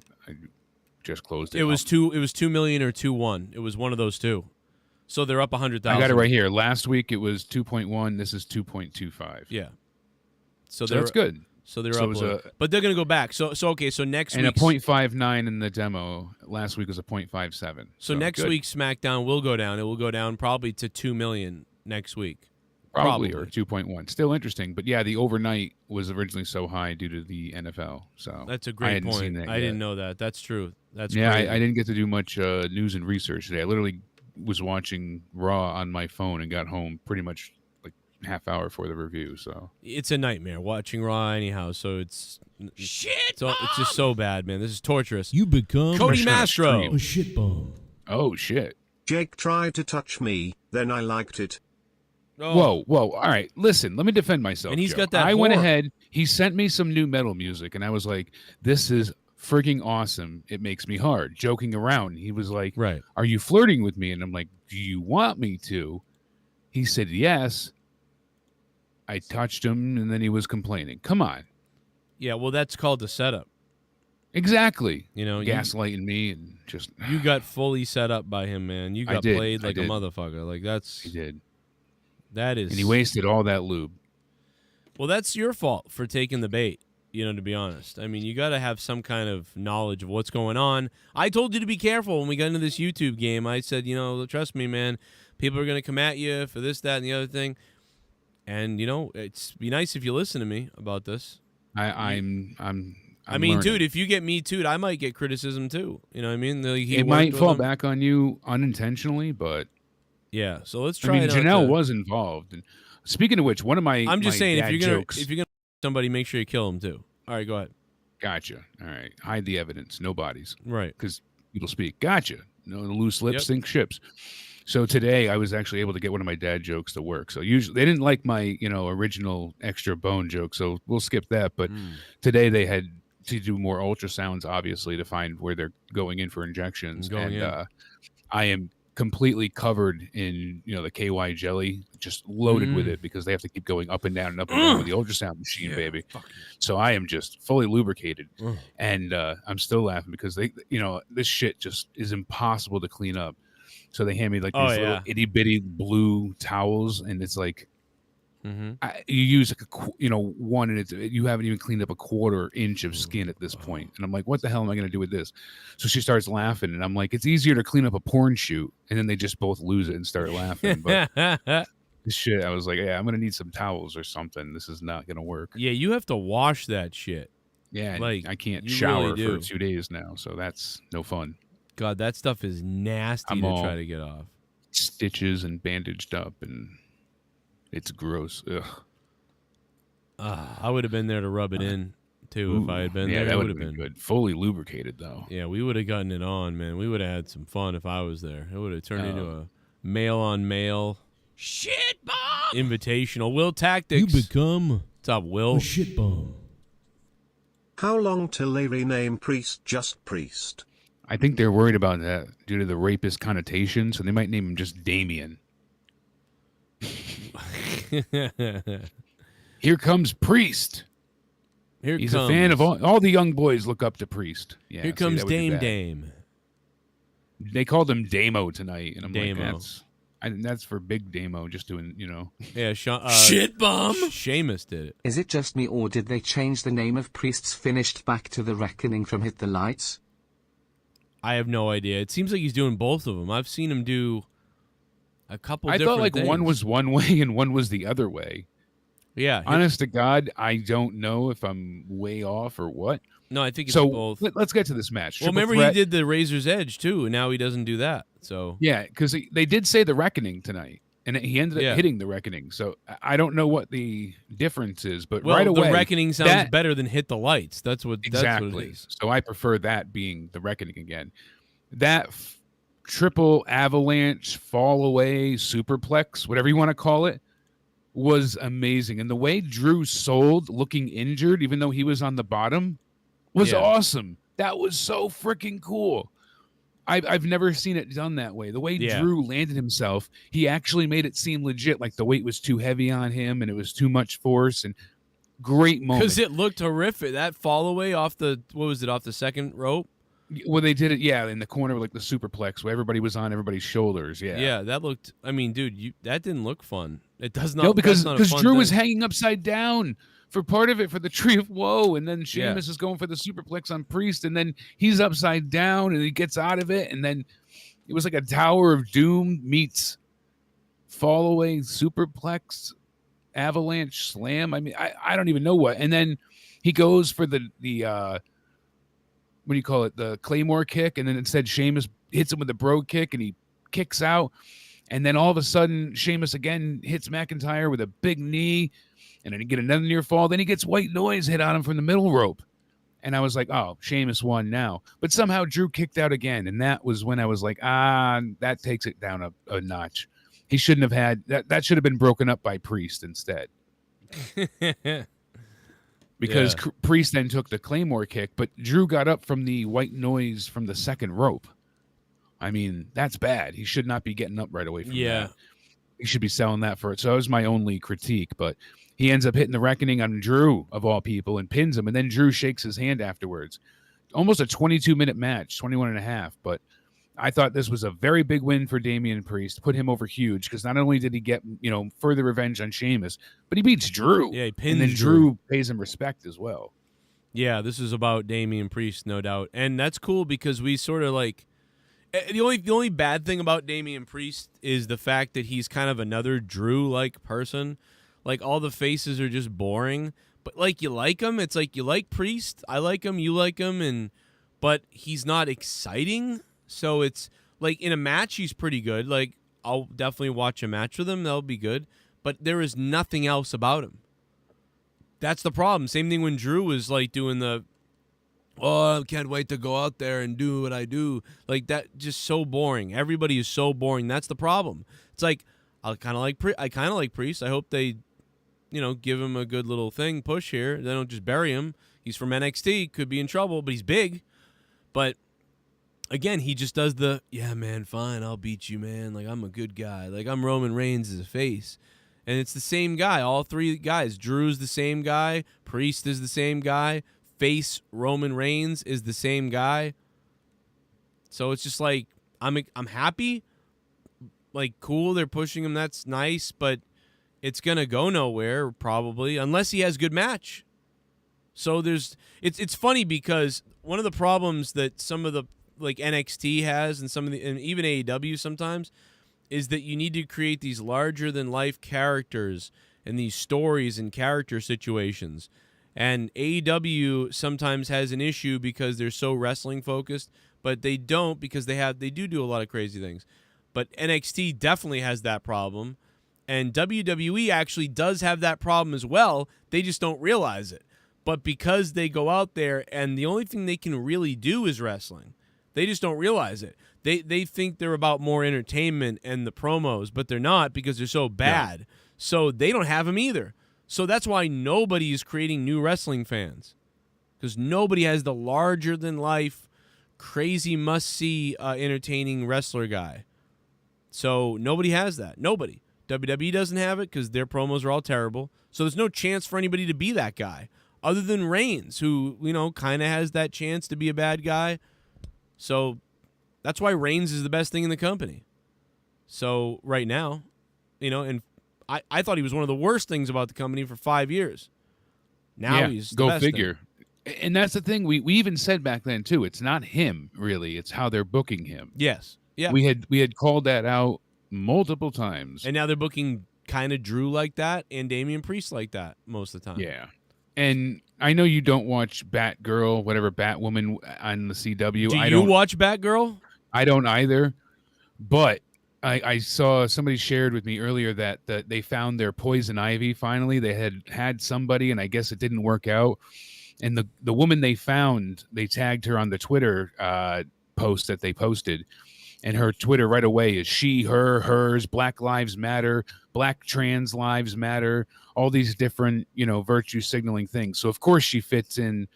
just closed it. It was 2 million or 2.1. It was one of those two. So they're up 100,000. I got it right here. Last week it was 2.1. This is 2.25. Yeah. So that's good. So they're up, but they're going to go back. So okay. So next week, and a 0.59 in the demo. Last week was a 0.57. So next week's SmackDown will go down. It will go down probably to 2 million next week. Probably. Or 2.1. Still interesting, but yeah, the overnight was originally so high due to the NFL. So that's a great point. I didn't know that. That's true. That's I didn't get to do much news and research today. I literally was watching Raw on my phone and got home pretty much like half hour for the review. So it's a nightmare watching Raw anyhow. So it's shit. It's just so bad, man. This is torturous. You become Cody Mastro. a shit bomb. Oh shit. Jake tried to touch me, then I liked it. Oh. Whoa. All right. Listen, let me defend myself. And he's Joe. got that I went horror. ahead. He sent me some new metal music, and I was like, this is freaking awesome. It makes me hard. Joking around. He was like, Right. Are you flirting with me? And I'm like, do you want me to? He said, yes. I touched him, and then he was complaining. Come on. Yeah, well, that's called the setup. Exactly. You know, gaslighting me and just... You got fully set up by him, man. You got played like a motherfucker. Like, that's... He did. That is... And he wasted all that lube. Well, that's your fault for taking the bait, you know, to be honest. I mean, you got to have some kind of knowledge of what's going on. I told you to be careful when we got into this YouTube game. I said, you know, trust me, man. People are going to come at you for this, that, and the other thing. And, you know, it's be nice if you listen to me about this. I mean, learning. Dude, if you get me too, I might get criticism too. You know what I mean? It might fall back on you unintentionally, but yeah. So let's try. I mean, Janelle was involved. And speaking of which, one of my I'm just saying, if you're jokes, gonna somebody, make sure you kill him too. All right, go ahead. Gotcha. All right, hide the evidence. No bodies. Right. Because people speak. Gotcha. No loose lips sink ships. So today I was actually able to get one of my dad jokes to work. So usually they didn't like my, original extra bone joke. So we'll skip that. But today they had to do more ultrasounds, obviously, to find where they're going in for injections. I am completely covered in, the KY jelly, just loaded with it because they have to keep going up and down with the ultrasound machine, baby. So I am just fully lubricated. And I'm still laughing because this shit just is impossible to clean up. So they hand me like these little itty bitty blue towels, and it's like you use like one, and you haven't even cleaned up a quarter inch of skin at this point. And I'm like, what the hell am I going to do with this? So she starts laughing, and I'm like, it's easier to clean up a porn shoot. And then they just both lose it and start laughing. But this shit, I was like, yeah, I'm going to need some towels or something. This is not going to work. Yeah, you have to wash that shit. Yeah, like I can't shower for 2 days now, so that's no fun. God, that stuff is nasty to try to get off. Stitches and bandaged up, and it's gross. Ugh. I would have been there to rub it in too if I had been there. That would have been good. Fully lubricated though. Yeah, we would have gotten it on, man. We would have had some fun if I was there. It would have turned into a male on male shit bomb invitational. Will Tactics. You become what's up, Will? A shit bomb. How long till they rename Priest just Priest? I think they're worried about that due to the rapist connotation, so they might name him just Damien. Here comes Priest. He's a fan of all the young boys look up to Priest. Yeah, here comes Dame. They called him Damo tonight, and I'm Damo. like, that's for Big Damo, just doing, Yeah, shit bomb. Sheamus did it. Is it just me, or did they change the name of Priest's finished back to the Reckoning from Hit the Lights? I have no idea. It seems like he's doing both of them. I've seen him do a couple I different thought like things. one was one way and one was the other way. Yeah. Honest to God, I don't know if I'm way off or what. No, I think it's both. Let's get to this match. Well, remember he did the Razor's Edge too, and now he doesn't do that. So yeah, because they did say the Reckoning tonight, and he ended up hitting the Reckoning. So I don't know what the difference is, but right away, the Reckoning sounds better than Hit the Lights. That's what exactly. That's what it is. So I prefer that being the Reckoning again. That triple avalanche, fall away, superplex, whatever you want to call it, was amazing. And the way Drew sold looking injured, even though he was on the bottom, was awesome. That was so freaking cool. I've never seen it done that way. The way Drew landed himself, he actually made it seem legit, like the weight was too heavy on him and it was too much force. And great moment. Because it looked horrific. That fall away off the, off the second rope? Well, they did it, in the corner, like the superplex, where everybody was on everybody's shoulders. Yeah, that looked. I mean, dude, that didn't look fun. It does not. No, because Drew was thing. hanging upside down for part of it for the Tree of Woe, and then Sheamus is going for the superplex on Priest, and then he's upside down, and he gets out of it, and then it was like a Tower of Doom meets fall away superplex avalanche slam. I mean, I don't even know what, and then he goes for the what do you call it? The Claymore kick. And then instead Sheamus hits him with the Bro kick and he kicks out. And then all of a sudden Sheamus again hits McIntyre with a big knee and then he get another near fall. Then he gets white noise hit on him from the middle rope. And I was like, oh, Sheamus won now. But somehow Drew kicked out again. And that was when I was like, that takes it down a notch. He shouldn't have had that. That should have been broken up by Priest instead. because Priest then took the Claymore kick, but Drew got up from the white noise from the second rope. I mean, that's bad. He should not be getting up right away from that. He should be selling that for it. So that was my only critique, but he ends up hitting the Reckoning on Drew, of all people, and pins him, and then Drew shakes his hand afterwards. Almost a 22-minute match, 21 and a half, but I thought this was a very big win for Damian Priest, put him over huge, because not only did he get, further revenge on Sheamus, but he beats Drew. Yeah, he pins and then Drew pays him respect as well. Yeah, this is about Damian Priest, no doubt. And that's cool because we sort of like the only bad thing about Damian Priest is the fact that he's kind of another Drew-like person. Like, all the faces are just boring. But, like, you like him. It's like you like Priest. I like him. You like him. But he's not exciting. So it's, like, in a match, he's pretty good. Like, I'll definitely watch a match with him. That'll be good. But there is nothing else about him. That's the problem. Same thing when Drew was, like, doing the, I can't wait to go out there and do what I do. Like, that, just so boring. Everybody is so boring. That's the problem. It's like, I kind of like Priest. I hope they, give him a good little push here. They don't just bury him. He's from NXT, could be in trouble, but he's big. But again, he just does the, yeah, man, fine, I'll beat you, man. Like, I'm a good guy. Like, I'm Roman Reigns as a face. And it's the same guy, all three guys. Drew's the same guy. Priest is the same guy. Face Roman Reigns is the same guy. So it's just like, I'm happy. Like, cool, they're pushing him. That's nice, but it's going to go nowhere, probably, unless he has good match. So it's funny because one of the problems that some of the, like, NXT has and and even AEW sometimes is that you need to create these larger-than-life characters and these stories and character situations. And AEW sometimes has an issue because they're so wrestling-focused, but they don't because they do a lot of crazy things. But NXT definitely has that problem, and WWE actually does have that problem as well. They just don't realize it. But because they go out there and the only thing they can really do is wrestling, they just don't realize it. They think they're about more entertainment and the promos, but they're not because they're so bad. Yeah. So they don't have them either. So that's why nobody is creating new wrestling fans, because nobody has the larger-than-life, crazy, must-see, entertaining wrestler guy. So nobody has that. Nobody. WWE doesn't have it because their promos are all terrible. So there's no chance for anybody to be that guy other than Reigns, who, kind of has that chance to be a bad guy. So that's why Reigns is the best thing in the company. So right now, and I thought he was one of the worst things about the company for 5 years. Now he's the best figure. And that's the thing. We even said back then too. It's not him really. It's how they're booking him. Yes. Yeah. We had called that out multiple times. And now they're booking kind of Drew like that and Damian Priest like that most of the time. Yeah. And I know you don't watch Batgirl, whatever, Batwoman on the CW. Do you watch Batgirl? I don't either. But I saw somebody shared with me earlier that they found their Poison Ivy finally. They had somebody, and I guess it didn't work out. And the woman they found, they tagged her on the Twitter post that they posted. And her Twitter right away is she, her, hers, Black Lives Matter, Black Trans Lives Matter, all these different, virtue signaling things. So, of course, she fits in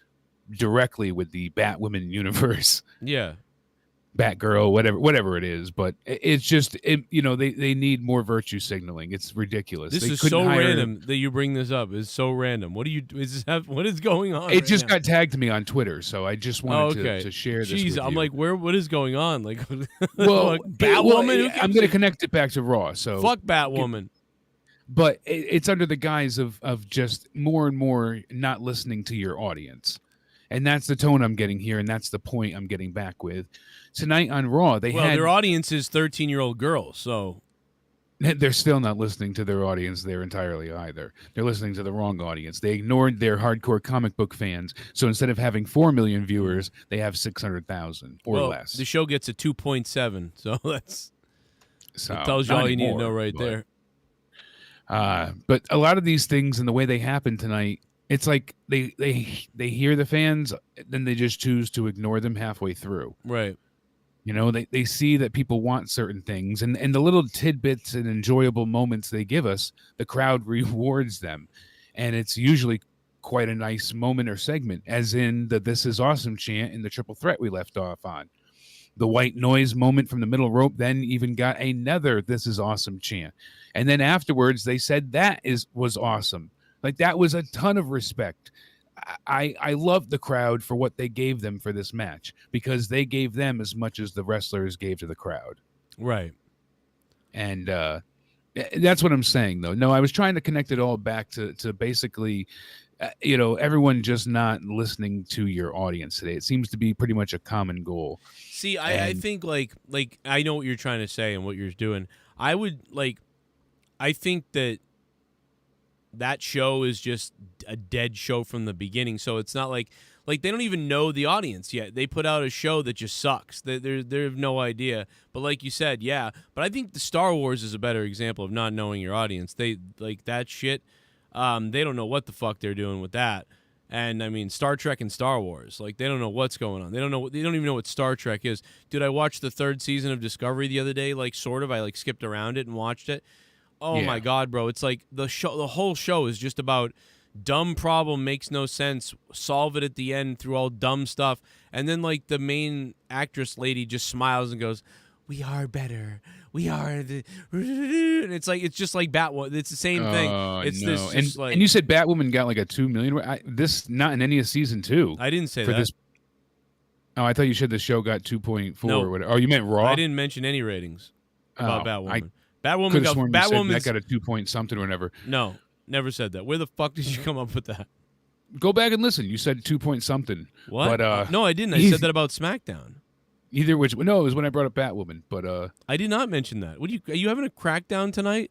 directly with the Batwoman universe. Yeah. Batgirl, whatever it is. But it's just, they need more virtue signaling. It's ridiculous. This is so random that you bring this up. It's so random. What is going on? It just got tagged to me on Twitter, so I just wanted to share this with you. I'm like, what is going on? Like, well, Batwoman? I'm going to connect it back to Raw. So fuck Batwoman. But it's under the guise of just more and more not listening to your audience. And that's the tone I'm getting here, and that's the point I'm getting back with. Tonight on Raw, their audience is 13-year-old girls, so they're still not listening to their audience there entirely either. They're listening to the wrong audience. They ignored their hardcore comic book fans, so instead of having 4 million viewers, they have 600,000 or less. The show gets a 2.7, so that tells you all you need to know right there. But a lot of these things and the way they happen tonight, it's like they hear the fans, then they just choose to ignore them halfway through. Right. They see that people want certain things, and the little tidbits and enjoyable moments they give us, the crowd rewards them. And it's usually quite a nice moment or segment, as in the "This is awesome" chant in the triple threat we left off on. The white noise moment from the middle rope then even got another "This is awesome" chant. And then afterwards, they said was awesome. Like, that was a ton of respect. I love the crowd for what they gave them for this match, because they gave them as much as the wrestlers gave to the crowd. Right. And that's what I'm saying, though. No, I was trying to connect it all back to basically, everyone just not listening to your audience today. It seems to be pretty much a common goal. See, I think like I know what you're trying to say and what you're doing. I think that show is just a dead show from the beginning. So it's not like they don't even know the audience yet. They put out a show that just sucks. They have no idea. But like you said, yeah. But I think the Star Wars is a better example of not knowing your audience. They like that shit. They don't know what the fuck they're doing with that. And I mean, Star Trek and Star Wars, like, they don't know what's going on. They don't even know what Star Trek is. Dude, I watched the 3rd season of Discovery the other day, like, sort of. I like skipped around it and watched it. Oh my God, bro. It's like the whole show is just about dumb problem, makes no sense, solve it at the end through all dumb stuff. And then like the main actress lady just smiles and goes, "We are better. We are the," and it's just like Batwoman. It's the same thing. It's no. this And you said Batwoman got like a 2 million. This not in any of season 2. I didn't say for that. This. Oh, I thought you said the show got 2.4 No. or whatever. Oh, you meant Raw? I didn't mention any ratings about Batwoman. Batwoman could have got sworn Batwoman that got a 2 point something or whatever. No, never said that. Where the fuck did you come up with that? Go back and listen. You said 2 point something. What? But, no, I didn't. I said that about SmackDown. Either which, no, it was when I brought up Batwoman. But I did not mention that. Are you having a crackdown tonight?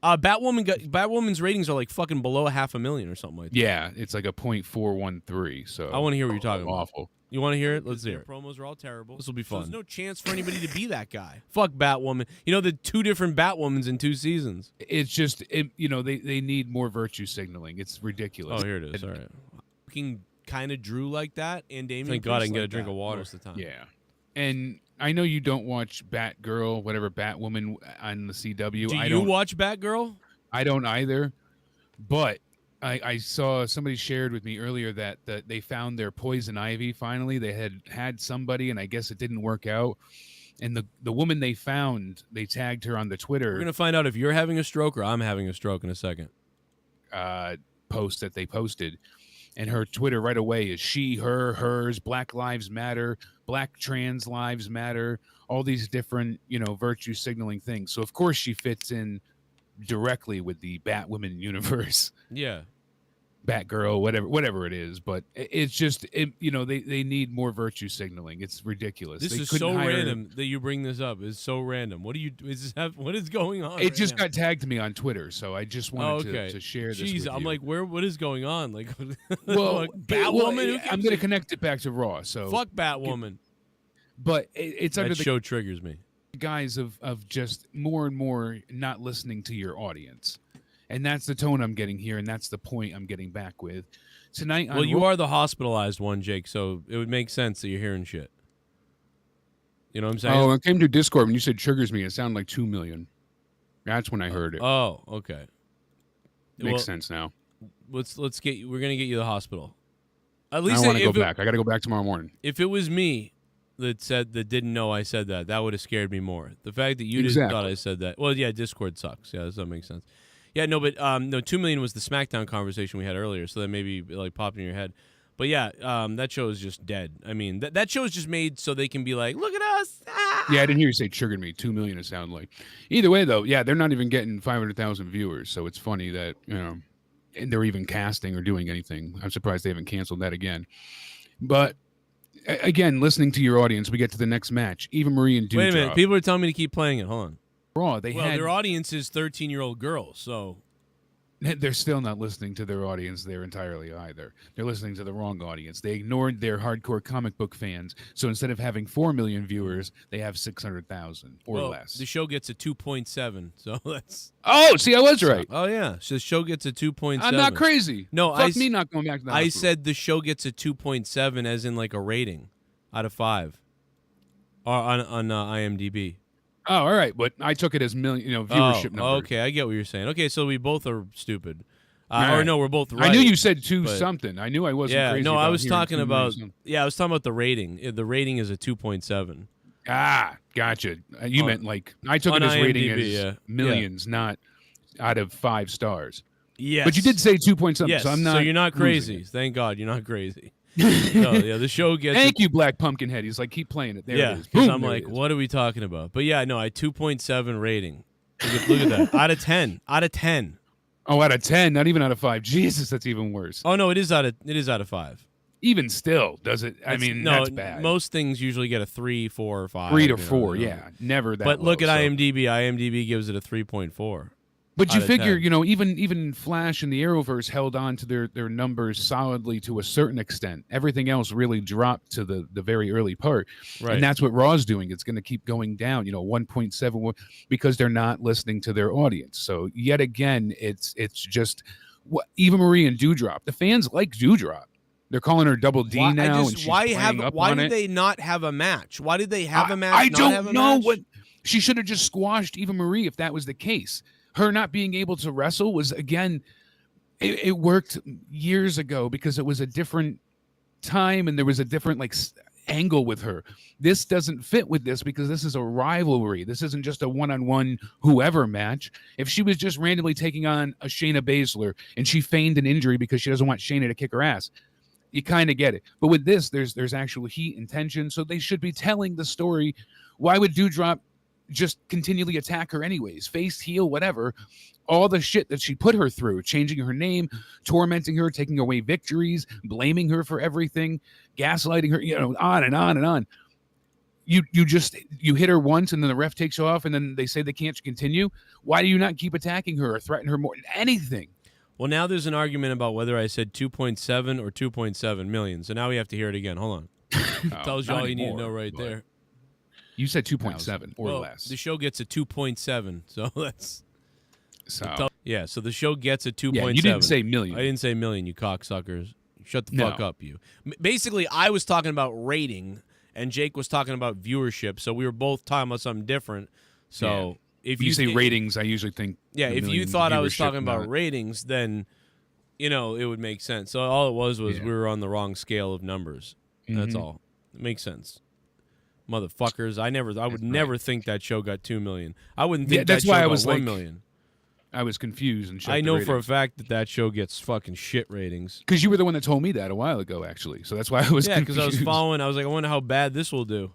Batwoman's ratings are like fucking below 500,000 or something like that. Yeah, it's like a 0.413. So I want to hear what you're talking about. Awful. You want to hear it? Let's hear it. Promos are all terrible. This will be fun. There's no chance for anybody to be that guy. Fuck Batwoman. The 2 different Batwomans in 2 seasons. It's just, they need more virtue signaling. It's ridiculous. Oh, here it is. All right. Fucking kind of drew like that, and Damien. Thank God I can get like a drink that. of water most of the time. Yeah. And I know you don't watch Batgirl, whatever, Batwoman on the CW. Do you watch Batgirl? I don't either. But I saw somebody shared with me earlier that they found their poison ivy finally. They had somebody, and I guess it didn't work out. And the woman they found, they tagged her on the Twitter. We're going to find out if you're having a stroke or I'm having a stroke in a second. Post that they posted. And her Twitter right away is she, her, hers, Black Lives Matter, Black Trans Lives Matter, all these different, virtue signaling things. So, of course, she fits in directly with the Batwoman universe. Yeah. Batgirl, whatever it is. But it's just, they need more virtue signaling. It's ridiculous. This they is so hire... random that you bring this up. It's so random. What is going on? It just got tagged to me on Twitter, so I just wanted to share this with I'm you. like, what is going on? Like, well, Batwoman? I'm going to connect it back to Raw. So fuck Batwoman. But it's under that show triggers me. Guys of just more and more not listening to your audience. And that's the tone I'm getting here, and that's the point I'm getting back with. Tonight Well, you are the hospitalized one, Jake, so it would make sense that you're hearing shit. You know what I'm saying? Oh, it came through Discord when you said triggers me. It sounded like 2 million. That's when I heard it. Oh, okay. Makes sense now. We're going to get you to the hospital. At least I want to go back. I got to go back tomorrow morning. If it was me that didn't know I said that would have scared me more. The fact that you didn't thought I said that. Well, yeah, Discord sucks. Yeah, that makes sense. Yeah, no, but 2 million was the SmackDown conversation we had earlier, so that maybe like popped in your head. But yeah, that show is just dead. I mean, that show is just made so they can be like, look at us. Ah! Yeah, I didn't hear you say triggered me. 2 million, it sounded like. Either way, though, yeah, they're not even getting 500,000 viewers, so it's funny that, and they're even casting or doing anything. I'm surprised they haven't canceled that again. But, again, listening to your audience, we get to the next match. Eva Marie and Doudrop. Wait a minute. People are telling me to keep playing it. Hold on. Raw, their audience is 13-year-old girls, so they're still not listening to their audience there entirely either. They're listening to the wrong audience. They ignored their hardcore comic book fans. So instead of having 4 million viewers, they have 600,000 or less. The show gets a 2.7, so that's... Oh, see, I was right. Oh, yeah. So the show gets a 2.7. I'm not crazy. No, Fuck me not going back to the hospital. I said the show gets a 2.7 as in like a rating out of 5 on IMDb. Oh, all right, but I took it as viewership number. Okay, I get what you're saying. Okay, so we both are stupid. Or no, we're both right. I knew you said two but- something. I knew I wasn't Yeah, crazy. no, about I was hearing talking 2 million about. something. Yeah, I was talking about the rating. The rating is a 2.7. Ah, gotcha. You meant like I took it as rating IMDb, as millions, not out of 5 stars. Yes, But you did say 2 point something, Yes, so I'm not. so you're not losing crazy. it. Thank God you're not crazy. No, yeah, the show gets. Thank you, Black Pumpkinhead. He's like, keep playing it. There Yeah, it is. because Boom, I'm there like, it is. what are we talking about? But yeah, no, I 2.7 rating. Look at that. Out of 10. Out of 10. Oh, out of 10, not even out of 5. Jesus, that's even worse. Oh no, it is out of 5. Even still, does it? I It's- mean, no, that's bad. Most things usually get a 3, 4, or 5. 3 to you know, 4, you know. yeah, never that. But look low, at so. IMDb. IMDb gives it a 3.4. But you out of figure, 10. you know, even Flash and the Arrowverse held on to their numbers solidly to a certain extent. Everything else really dropped to the very early part. Right. And that's what Raw's doing. It's going to keep going down, 1.7 because they're not listening to their audience. So yet again, it's just Eva Marie and Dewdrop. The fans like Dewdrop. They're calling her Double D Why, now, and she's playing up why on did it. they not have a match? Why did they have a match? I not have don't a know match? what she should have just squashed Eva Marie if that was the case. Her not being able to wrestle was again, it worked years ago because it was a different time and there was a different angle with her. This doesn't fit with this because this is a rivalry. This isn't just a one-on-one whoever match. If she was just randomly taking on a Shayna Baszler and she feigned an injury because she doesn't want Shayna to kick her ass, you kind of get it. But with this, there's actual heat and tension, so they should be telling the story. Why would Dewdrop just continually attack her anyways? Face, heel, whatever. All the shit that she put her through, changing her name, tormenting her, taking away victories, blaming her for everything, gaslighting her, on and on and on. You hit her once and then the ref takes you off and then they say they can't continue. Why do you not keep attacking her or threaten her more? Anything. Well, now there's an argument about whether I said 2.7 or 2.7 million. So now we have to hear it again. Hold on. Tells you not all you need to anymore, know right but there. You said 2.7 or Well, less. The show gets a 2.7, so that's So yeah. So the show gets a 2.7. yeah, you didn't say million. I didn't say million. You cocksuckers. Shut the fuck up, you. Basically, I was talking about rating, and Jake was talking about viewership. So we were both talking about something different. So if When you say ratings, I usually think yeah, a if you million thought I was viewership, talking about not- ratings, then it would make sense. So all it was we were on the wrong scale of numbers. That's all. It makes sense. Motherfuckers, I would never think that show got 2 million. I wouldn't think that's that show why I got was 1 like- million. I was confused and I know for a fact that show gets fucking shit ratings. because you were the one that told me that a while ago, actually. So that's why I was Yeah, because confused. I was following. I was like, I wonder how bad this will do.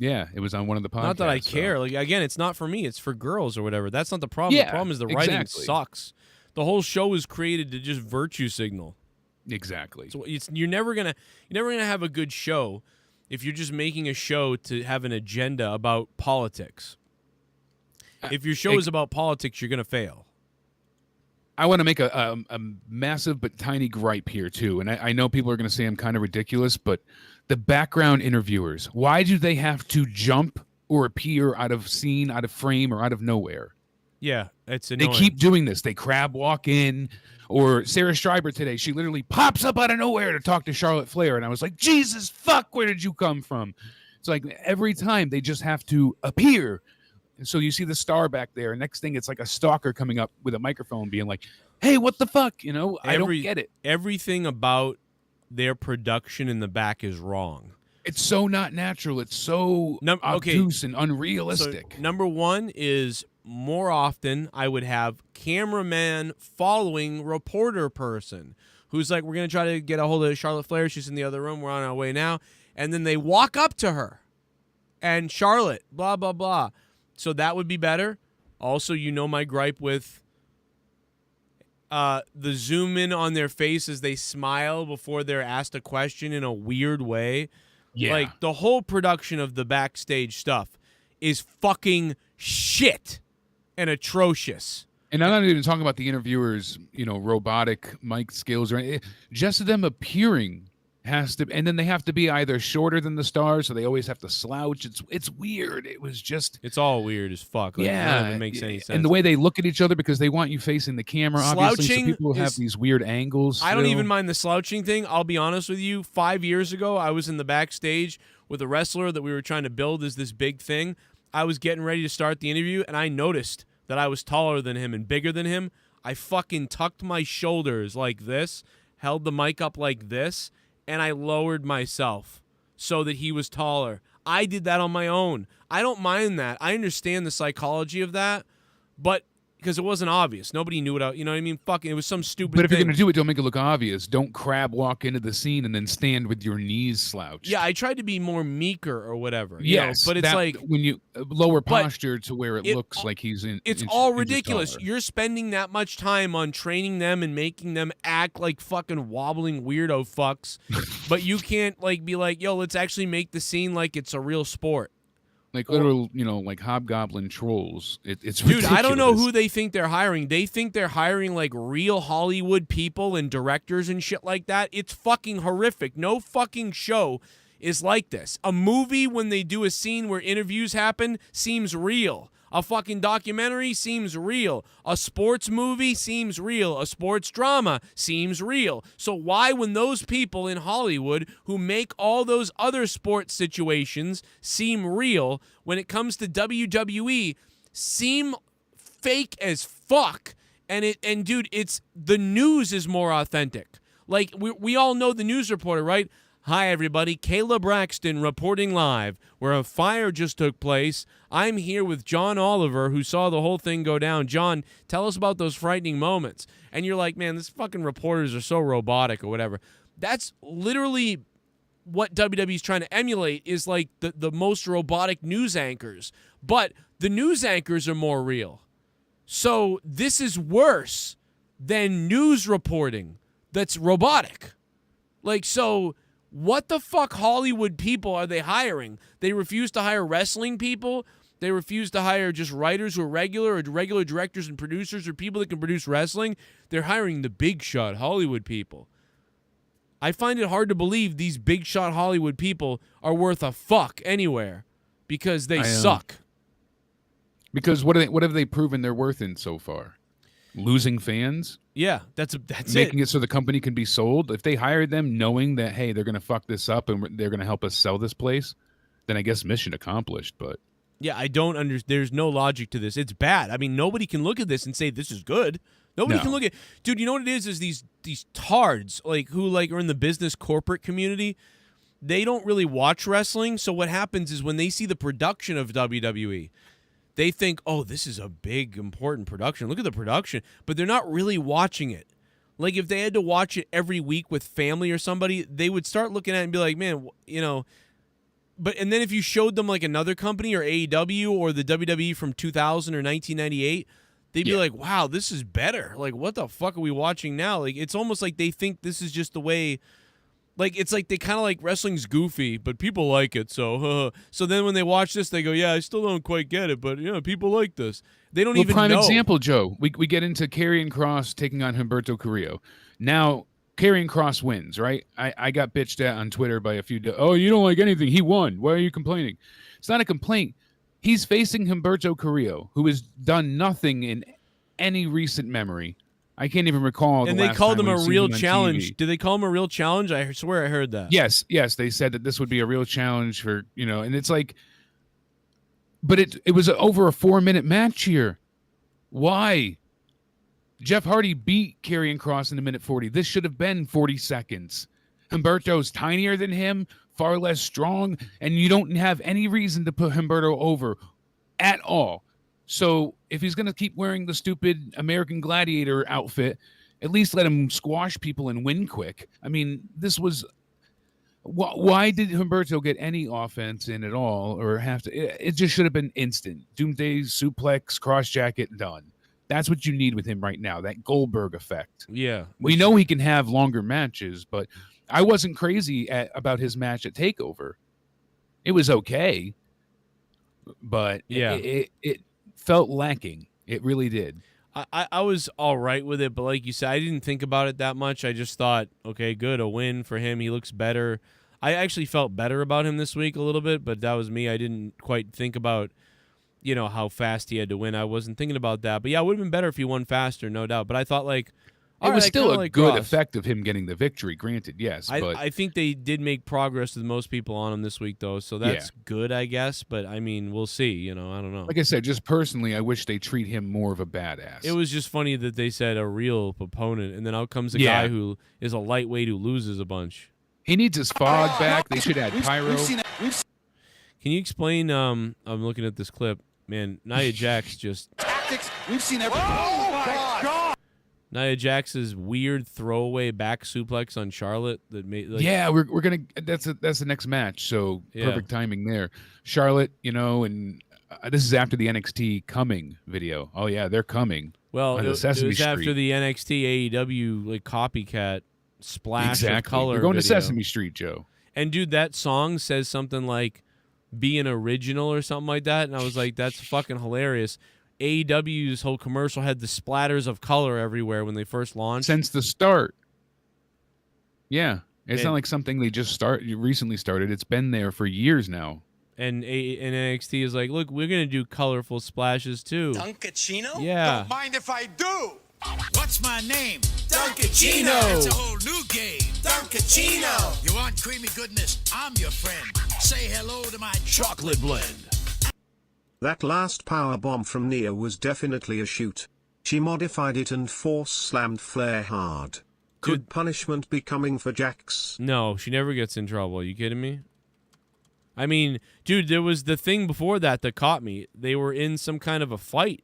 Yeah, it was on one of the podcasts. Not that I so- care. Like again, it's not for me. It's for girls or whatever. That's not the problem. Yeah, The problem is the writing exactly. sucks. The whole show was created to just virtue signal. Exactly. So you're never gonna have a good show if you're just making a show to have an agenda about politics. If your show is about politics, you're gonna fail. I want to make a massive but tiny gripe here too, and I know people are going to say I'm kind of ridiculous, but the background interviewers, why do they have to jump or appear out of scene, out of frame, or out of nowhere? Yeah, it's annoying. They keep doing this. They crab walk in, or Sarah Schreiber today, she literally pops up out of nowhere to talk to Charlotte Flair, and I was like, Jesus fuck, where did you come from? It's like every time they just have to appear. And so you see the star back there. Next thing, it's like a stalker coming up with a microphone being like, hey, what the fuck? I don't get it. Everything about their production in the back is wrong. It's so not natural. It's so obtuse and unrealistic. So, number one is more often I would have cameraman following reporter person who's like, we're going to try to get a hold of Charlotte Flair. She's in the other room. We're on our way now. And then they walk up to her and Charlotte, blah, blah, blah. So that would be better. Also, my gripe with the zoom in on their face as they smile before they're asked a question in a weird way. Yeah. Like, the whole production of the backstage stuff is fucking shit and atrocious. And I'm not even talking about the interviewers, robotic mic skills or anything. Just them appearing has to, and then they have to be either shorter than the stars, so they always have to slouch. It's weird. It's all weird as fuck. Like, none of it makes any sense. And the way they look at each other because they want you facing the camera, obviously, so Slouching people have is- these weird angles. I don't still. even mind the slouching thing. I'll be honest with you. 5 years ago, I was in the backstage with a wrestler that we were trying to build as this big thing. I was getting ready to start the interview, and I noticed that I was taller than him and bigger than him. I fucking tucked my shoulders like this, held the mic up like this, and I lowered myself so that he was taller. I did that on my own. I don't mind that. I understand the psychology of that, but because it wasn't obvious. Nobody knew it. You know what I mean? Fucking, it was some stupid But if thing. you're going to do it, don't make it look obvious. Don't crab walk into the scene and then stand with your knees slouched. Yeah, I tried to be more meeker or whatever. Yes, but it's like when you lower posture to where it looks like he's in. It's all ridiculous. You're spending that much time on training them and making them act like fucking wobbling weirdo fucks, but you can't like be like, yo, let's actually make the scene like it's a real sport. Like literal, like hobgoblin trolls. It's Dude, ridiculous. I don't know who they think they're hiring. They think they're hiring like real Hollywood people and directors and shit like that. It's fucking horrific. No fucking show is like this. A movie, when they do a scene where interviews happen, seems real. A fucking documentary seems real. A sports movie seems real. A sports drama seems real. So why, when those people in Hollywood who make all those other sports situations seem real, when it comes to WWE, seem fake as fuck? And dude, it's the news is more authentic. Like we all know the news reporter, right? Hi, everybody. Kayla Braxton reporting live where a fire just took place. I'm here with John Oliver, who saw the whole thing go down. John, tell us about those frightening moments. And you're like, man, these fucking reporters are so robotic or whatever. That's literally what WWE's trying to emulate, is like the most robotic news anchors. But the news anchors are more real. So this is worse than news reporting that's robotic. Like, so what the fuck Hollywood people are they hiring? They refuse to hire wrestling people. They refuse to hire just writers who are regular, or regular directors and producers, or people that can produce wrestling. They're hiring the big shot Hollywood people. I find it hard to believe these big shot Hollywood people are worth a fuck anywhere, because they suck. Because what have they proven they're worth in so far? Losing fans? Yeah, that's making it so the company can be sold. If they hired them knowing that, hey, they're going to fuck this up and they're going to help us sell this place, then I guess mission accomplished. But yeah, I don't understand. There's no logic to this. It's bad. I mean, nobody can look at this and say this is good. Nobody can look at, dude. You know what it is these tards like who like are in the business corporate community. They don't really watch wrestling. So what happens is when they see the production of WWE, they think, oh, this is a big, important production. Look at the production. But they're not really watching it. Like, if they had to watch it every week with family or somebody, they would start looking at it and be like, man, But, and then if you showed them, like, another company or AEW or the WWE from 2000 or 1998, they'd be like, wow, this is better. Like, what the fuck are we watching now? Like, it's almost like they think this is just the way. Like, it's like they kind of like wrestling's goofy, but people like it. So then when they watch this, they go, yeah, I still don't quite get it, but, people like this. They don't even know. Prime example, Joe. We get into Karrion Kross taking on Humberto Carrillo. Now, Karrion Kross wins, right? I got bitched at on Twitter by a few. Oh, you don't like anything. He won. Why are you complaining? It's not a complaint. He's facing Humberto Carrillo, who has done nothing in any recent memory. I can't even recall. And they called him a real challenge. Did they call him a real challenge? I swear I heard that. Yes. They said that this would be a real challenge for, and it's like, but it was over a 4-minute match here. Why? Jeff Hardy beat Karrion Kross in a minute 40. This should have been 40 seconds. Humberto's tinier than him, far less strong, and you don't have any reason to put Humberto over at all. So if he's going to keep wearing the stupid American Gladiator outfit, at least let him squash people and win quick. I mean, this was... Why did Humberto get any offense in at all, or have to? It just should have been instant. Doomsday suplex, cross jacket, done. That's what you need with him right now, that Goldberg effect. Yeah. We know he can have longer matches, but I wasn't crazy about his match at TakeOver. It was okay, but it felt lacking. It really did. I was all right with it, but like you said, I didn't think about it that much. I just thought, okay, good, a win for him. He looks better. I actually felt better about him this week a little bit, but that was me. I didn't quite think about, how fast he had to win. I wasn't thinking about that. But yeah, it would have been better if he won faster, no doubt. But I thought, like, All was right, I still kinda a like good Ross. effect of him getting the victory, granted, yes. But I think they did make progress with most people on him this week, though, so that's good, I guess. But, I mean, we'll see. You know, I don't know. like I said, just personally, I wish they treat him more of a badass. It was just funny that they said a real opponent, and then out comes a guy who is a lightweight who loses a bunch. He needs his fog back. They should add pyro. Can you explain? I'm looking at this clip. Man, Nia Jax just... We've seen everything. Oh, my God! Nia Jax's weird throwaway back suplex on Charlotte that made yeah, we're gonna that's the next match, so perfect timing there. Charlotte, you know, and this is after the NXT coming video. Oh yeah, they're coming. Well, it was after Street. the NXT AEW like copycat splash of color. You're going video. to Sesame Street, Joe. And dude, that song says something like "be an original" or something like that, and I was like, that's fucking hilarious. AEW's whole commercial had the splatters of color everywhere when they first launched. Since the start. Yeah. It's not like something they just recently started. It's been there for years now. And NXT is like, look, we're going to do colorful splashes too. Duncachino? Yeah. Don't mind if I do. What's my name? Duncachino. It's a whole new game. Duncachino. You want creamy goodness? I'm your friend. Say hello to my chocolate blend. That last power bomb from Nia was definitely a shoot. She modified it and force slammed Flair hard. Could punishment be coming for Jax? No, she never gets in trouble. Are you kidding me? I mean, dude, there was the thing before that caught me. They were in some kind of a fight.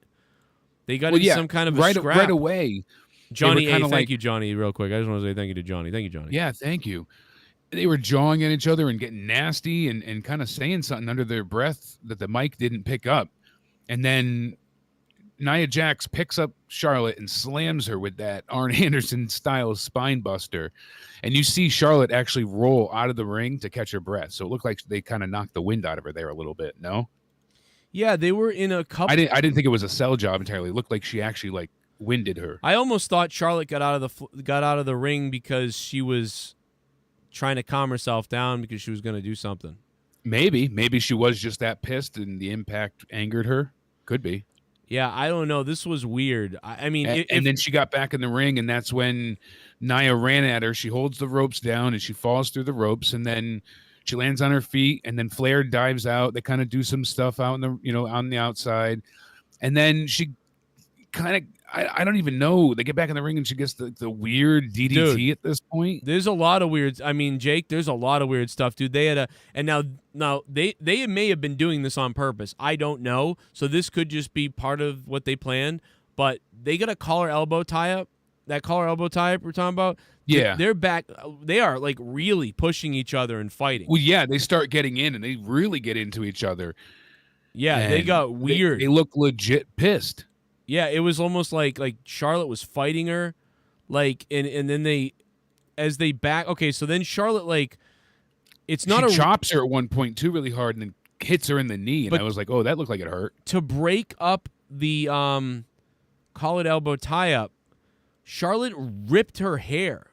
They got in some kind of a scrap. Right away. Johnny, thank you, Johnny, real quick. I just want to say thank you to Johnny. Thank you, Johnny. Yeah, thank you. They were jawing at each other and getting nasty and kind of saying something under their breath that the mic didn't pick up. And then Nia Jax picks up Charlotte and slams her with that Arn Anderson-style spine buster. And you see Charlotte actually roll out of the ring to catch her breath. So it looked like they kind of knocked the wind out of her there a little bit, no? Yeah, they were in a couple... I didn't think it was a sell job entirely. It looked like she actually, like, winded her. I almost thought Charlotte got out of the ring because she was trying to calm herself down because she was going to do something. Maybe she was just that pissed and the impact angered her. Could be. Yeah, I don't know. This was weird. I mean, and then she got back in the ring, and that's when Nia ran at her. She holds the ropes down, and she falls through the ropes, and then she lands on her feet, and then Flair dives out. They kind of do some stuff out on the outside, and then she kind of. I don't even know. They get back in the ring and she gets the weird DDT dude, at this point. There's a lot of weird. I mean, Jake, there's a lot of weird stuff, dude. They had now they may have been doing this on purpose. I don't know. So this could just be part of what they planned. But they got a collar elbow tie up. That collar elbow tie up we're talking about. Yeah, they're back. They are like really pushing each other and fighting. Well, yeah, they start getting in and they really get into each other. Yeah, and they got weird. They look legit pissed. Yeah, it was almost like Charlotte was fighting her, like and then as they back. Okay, so then Charlotte she chops her at one point too really hard and then hits her in the knee, and I was like, oh, that looked like it hurt. To break up the collar elbow tie up, Charlotte ripped her hair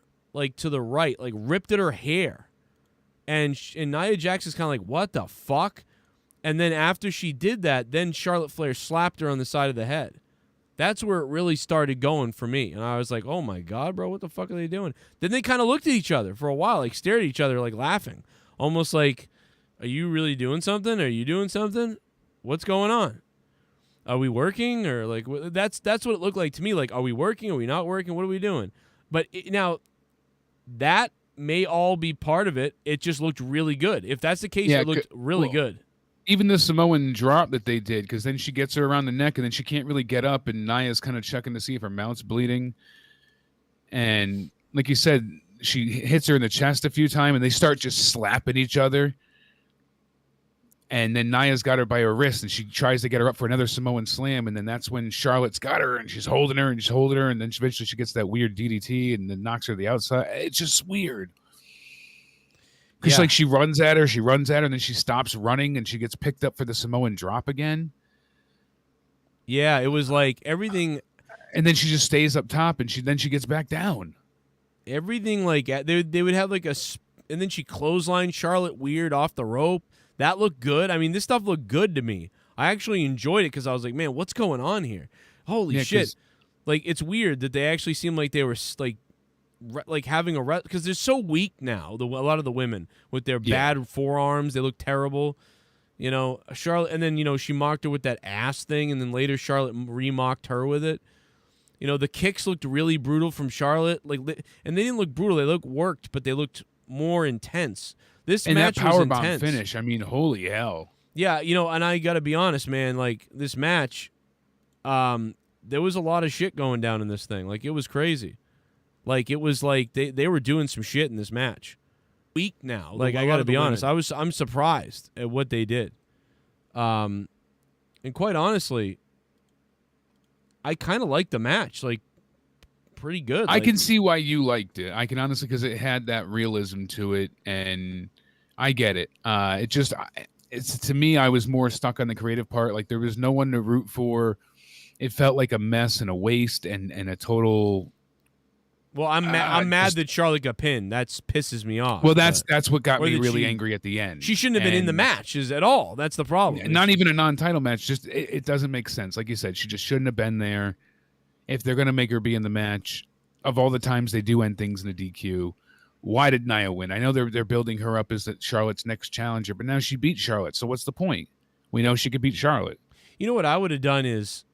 to the right, ripped at her hair, and Nia Jax is kind of like, what the fuck? And then after she did that, then Charlotte Flair slapped her on the side of the head. That's where it really started going for me. And I was like, oh, my God, bro, what the fuck are they doing? Then they kind of looked at each other for a while, stared at each other, laughing. Almost like, are you really doing something? Are you doing something? What's going on? Are we working? Or, that's what it looked like to me. Are we working? Are we not working? What are we doing? But now, that may all be part of it. It just looked really good. If that's the case, it looked really good. Even the Samoan drop that they did, because then she gets her around the neck, and then she can't really get up, and Nia's kind of checking to see if her mouth's bleeding. And like you said, she hits her in the chest a few times, and they start just slapping each other. And then Nia's got her by her wrist, and she tries to get her up for another Samoan slam, and then that's when Charlotte's got her, and she's holding her, and then eventually she gets that weird DDT, and then knocks her to the outside. It's just weird. Because she runs at her, and then she stops running, and she gets picked up for the Samoan drop again. Yeah, it was like everything. And then she just stays up top, and she gets back down. Everything they would have and then she clotheslined Charlotte weird off the rope. That looked good. I mean, this stuff looked good to me. I actually enjoyed it because I was like, man, what's going on here? Holy shit. Like, it's weird that they actually seem like they were like having a because they're so weak now. A lot of the women with their bad forearms, they look terrible. You know, Charlotte, and then, you know, she mocked her with that ass thing, and then later Charlotte remocked her with it. You know, the kicks looked really brutal from Charlotte, and they didn't look brutal. They looked worked, but they looked more intense. This match was intense. And that powerbomb finish, I mean, holy hell. Yeah, you know, and I got to be honest, man, like, this match, there was a lot of shit going down in this thing. Like, it was crazy. Like, it was like they were doing some shit in this match. Week now. Like, I got to be honest, I'm surprised at what they did. And quite honestly, I kind of liked the match. Like, pretty good. I can see why you liked it. I can honestly, because it had that realism to it, and I get it. It's to me, I was more stuck on the creative part. Like, there was no one to root for. It felt like a mess and a waste and a total. Well, I'm mad that Charlotte got pinned. That pisses me off. Well, that's what got me really angry at the end. She shouldn't have been in the matches at all. That's the problem. Not even a non-title match. Just it doesn't make sense. Like you said, she just shouldn't have been there. If they're going to make her be in the match, of all the times they do end things in a DQ, why did Nia win? I know they're building her up as Charlotte's next challenger, but now she beat Charlotte. So what's the point? We know she could beat Charlotte. You know what I would have done is,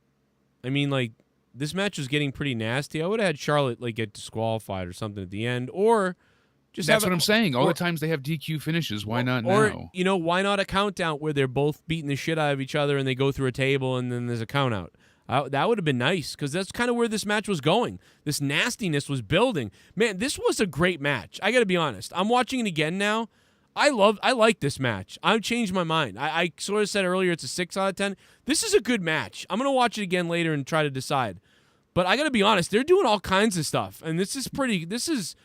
I mean, like, this match was getting pretty nasty. I would have had Charlotte like get disqualified or something at the end, or just that's what I'm saying. All the times they have DQ finishes, why not now? Or, you know, why not a count out where they're both beating the shit out of each other and they go through a table and then there's a count out. That would have been nice, because that's kind of where this match was going. This nastiness was building. Man, this was a great match. I got to be honest. I'm watching it again now. I like this match. I've changed my mind. I sort of said earlier it's a 6 out of 10. This is a good match. I'm going to watch it again later and try to decide. But I got to be honest, they're doing all kinds of stuff. And this is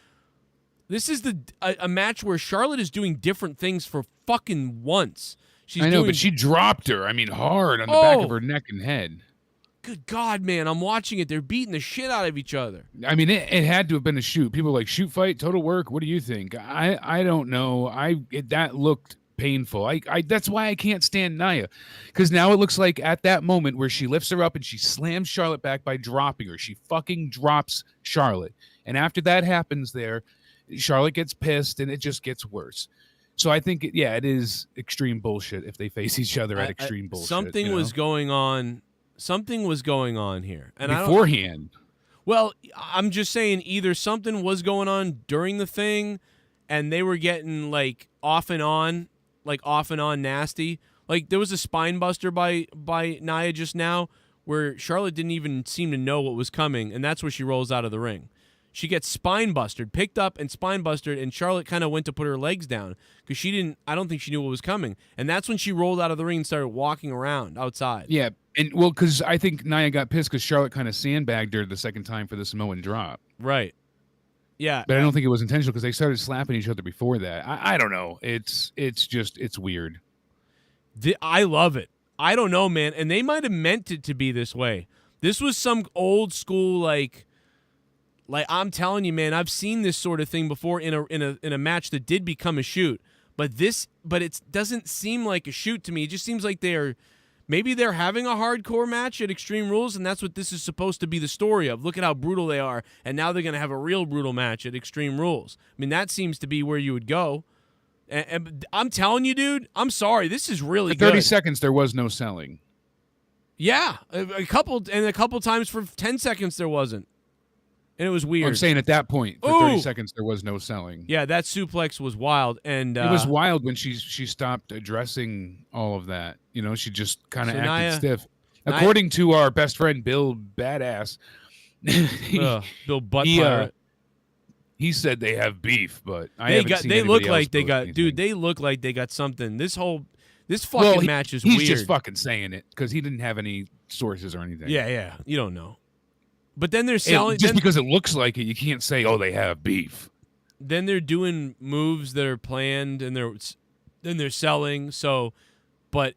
a match where Charlotte is doing different things for fucking once. But she dropped her. I mean, hard on the back of her neck and head. Good God, man. I'm watching it. They're beating the shit out of each other. I mean, it had to have been a shoot. People were like, shoot fight, total work. What do you think? I don't know. That looked painful. That's why I can't stand Nia, because now it looks like at that moment where she lifts her up and she slams Charlotte back by dropping her, she fucking drops Charlotte. And after that happens there, Charlotte gets pissed and it just gets worse. So I think, it is extreme bullshit if they face each other at extreme bullshit. Something was going on. Something was going on here. And beforehand. Well, I'm just saying either something was going on during the thing and they were getting like off and on nasty. Like, there was a spine buster by Nia just now where Charlotte didn't even seem to know what was coming, and that's where she rolls out of the ring. She gets spine busted, picked up and spine busted, and Charlotte kind of went to put her legs down because I don't think she knew what was coming. And that's when she rolled out of the ring and started walking around outside. Yeah, and well, because I think Nia got pissed because Charlotte kind of sandbagged her the second time for the Samoan drop. Right. Yeah. But I don't think it was intentional because they started slapping each other before that. I don't know. It's weird. I love it. I don't know, man. And they might have meant it to be this way. This was some old school, like I'm telling you, man, I've seen this sort of thing before in a match that did become a shoot. But it doesn't seem like a shoot to me. It just seems like maybe they're having a hardcore match at Extreme Rules, and that's what this is supposed to be the story of. Look at how brutal they are, and now they're going to have a real brutal match at Extreme Rules. I mean, that seems to be where you would go. And I'm telling you, dude, I'm sorry. This is really good. For 30 seconds, there was no selling. Yeah, a couple times for 10 seconds there wasn't. And it was weird. I'm saying at that point, for 30 seconds, there was no selling. Yeah, that suplex was wild. And it was wild when she stopped addressing all of that. You know, she just kind of acted stiff. According to our best friend, Bill Badass, Bill Buttfire. He said they have beef, but they look like they got, dude, they look like they got something. This fucking match is weird. He's just fucking saying it because he didn't have any sources or anything. Yeah. You don't know. But then they're selling. Just because it looks like it, you can't say, "Oh, they have beef." Then they're doing moves that are planned, and they're selling. So, but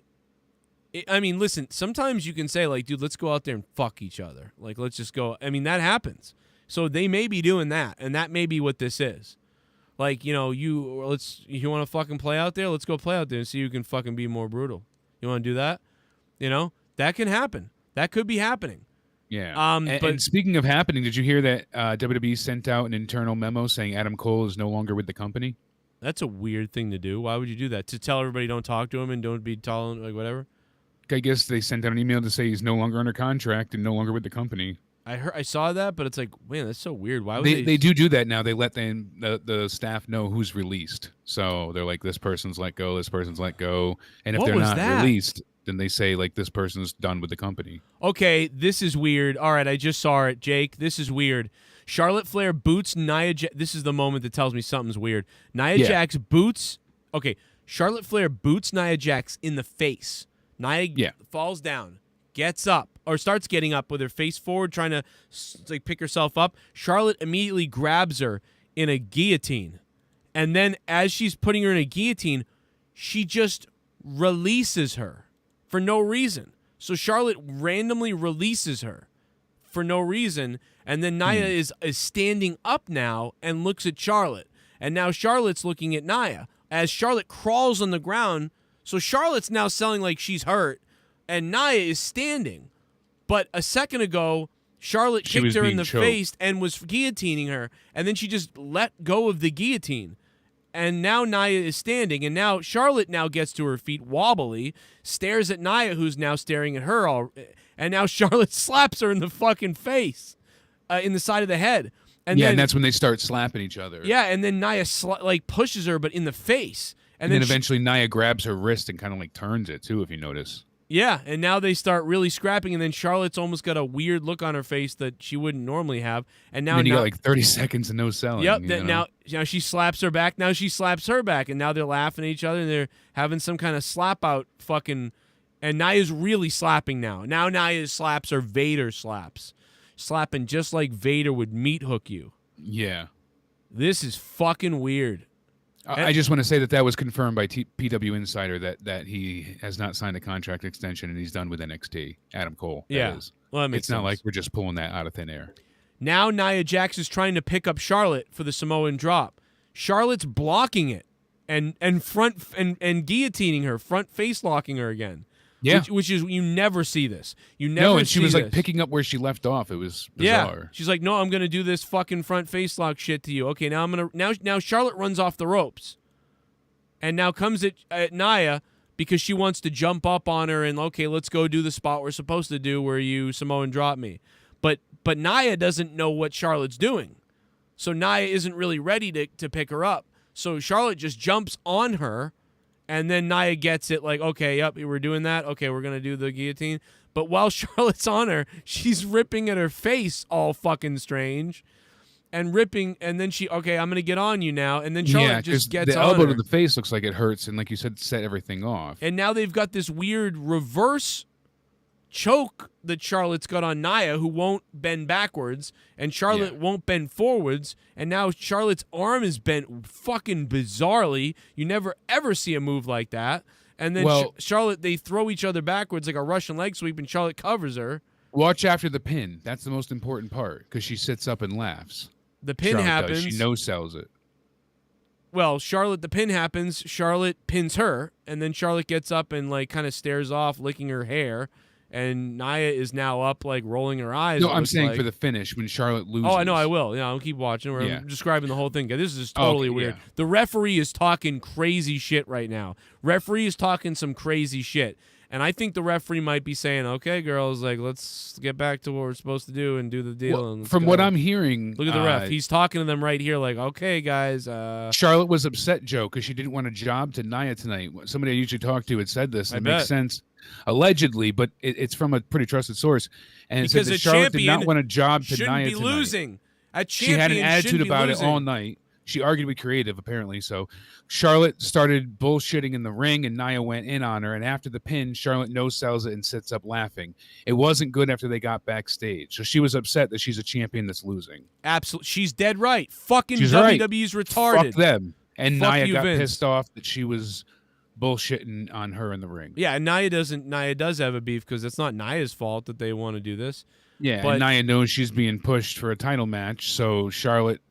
I mean, listen. Sometimes you can say, like, "Dude, let's go out there and fuck each other." Like, let's just go. I mean, that happens. So they may be doing that, and that may be what this is. Like, you know, you want to fucking play out there? Let's go play out there and see who can fucking be more brutal. You want to do that? You know, that can happen. That could be happening. Yeah. And speaking of happening, did you hear that WWE sent out an internal memo saying Adam Cole is no longer with the company? That's a weird thing to do. Why would you do that? To tell everybody don't talk to him and don't be telling, like, whatever? I guess they sent out an email to say he's no longer under contract and no longer with the company. I saw that, but it's like, man, that's so weird. Why would they do that now? They let the staff know who's released. So they're like, this person's let go, this person's let go. And if they're not released, then they say, like, this person's done with the company. Okay, this is weird. All right, I just saw it, Jake. This is weird. Charlotte Flair boots Nia Jax. This is the moment that tells me something's weird. Nia Jax boots. Okay, Charlotte Flair boots Nia Jax in the face. Nia falls down, gets up, or starts getting up with her face forward, trying to like pick herself up. Charlotte immediately grabs her in a guillotine. And then as she's putting her in a guillotine, she just releases her for no reason. So Charlotte randomly releases her for no reason. And then Nia is standing up now and looks at Charlotte. And now Charlotte's looking at Nia. As Charlotte crawls on the ground, so Charlotte's now selling like she's hurt, and Nia is standing. But a second ago, Charlotte kicked her in the face and was guillotining her, and then she just let go of the guillotine. And now Nia is standing, and now Charlotte now gets to her feet wobbly, stares at Nia, who's now staring at her, and now Charlotte slaps her in the fucking face, in the side of the head. And then, and that's when they start slapping each other. Yeah, and then Nia pushes her, but in the face. And then eventually Nia grabs her wrist and kind of like turns it too, if you notice. Yeah, and now they start really scrapping, and then Charlotte's almost got a weird look on her face that she wouldn't normally have. And now you got like 30 seconds of no selling. Yep. Now she slaps her back. Now she slaps her back, and now they're laughing at each other, and they're having some kind of slap out fucking. And Nia's really slapping now. Now Nia's slaps are Vader slaps, slapping just like Vader would meat hook you. Yeah. This is fucking weird. I just want to say that was confirmed by PW Insider that he has not signed a contract extension and he's done with NXT. Adam Cole. Yeah. Well, it's not like we're just pulling that out of thin air. Now Nia Jax is trying to pick up Charlotte for the Samoan drop. Charlotte's blocking it and guillotining her, front face locking her again. Yeah. Which is, you never see this. You never see No, and she was like this. picking up where she left off. It was bizarre. Yeah. She's like, no, I'm gonna do this fucking front face lock shit to you. Okay, now now Charlotte runs off the ropes. And now comes at Nia because she wants to jump up on her and, okay, let's go do the spot we're supposed to do where you Samoan drop me. But Nia doesn't know what Charlotte's doing. So Nia isn't really ready to pick her up. So Charlotte just jumps on her, and then Nia gets it like, okay, yep, we're doing that. Okay, we're going to do the guillotine. But while Charlotte's on her, she's ripping at her face all fucking strange. And ripping, and then okay, I'm going to get on you now. And then Charlotte just gets on her. The elbow to the face looks like it hurts, and like you said, set everything off. And now they've got this weird reverse choke that Charlotte's got on Nia, who won't bend backwards, and Charlotte won't bend forwards. And now Charlotte's arm is bent fucking bizarrely. You never, ever see a move like that. And then Charlotte, they throw each other backwards like a Russian leg sweep, and Charlotte covers her. Watch after the pin. That's the most important part, because she sits up and laughs. The pin happens. She no-sells it. Well, the pin happens. Charlotte pins her, and then Charlotte gets up and like kind of stares off, licking her hair. And Nia is now up, like rolling her eyes. No, I'm saying for the finish when Charlotte loses. Oh, I know, I will. Yeah, I'll keep watching. I'm describing the whole thing. This is totally weird. Yeah. The referee is talking crazy shit right now. Referee is talking some crazy shit. And I think the referee might be saying, okay, girls, like, let's get back to what we're supposed to do and do the deal. Well, from what I'm hearing... Look at the ref. He's talking to them right here like, okay, guys. Charlotte was upset, Joe, because she didn't want a job to Nia tonight. Somebody I usually talk to had said this. It makes sense, allegedly, but it's from a pretty trusted source. And it says that Charlotte did not want a job to Nia tonight. Shouldn't be losing. She had an attitude about it all night. She argued with Creative, apparently. So Charlotte started bullshitting in the ring, and Nia went in on her. And after the pin, Charlotte no-sells it and sits up laughing. It wasn't good after they got backstage. So she was upset that she's a champion that's losing. Absolutely. She's dead right. Fucking WWE's retarded. Fuck them. And Nia got pissed off that she was bullshitting on her in the ring. Yeah, and Nia does have a beef because it's not Nia's fault that they want to do this. Yeah, but and Nia knows she's being pushed for a title match, so Charlotte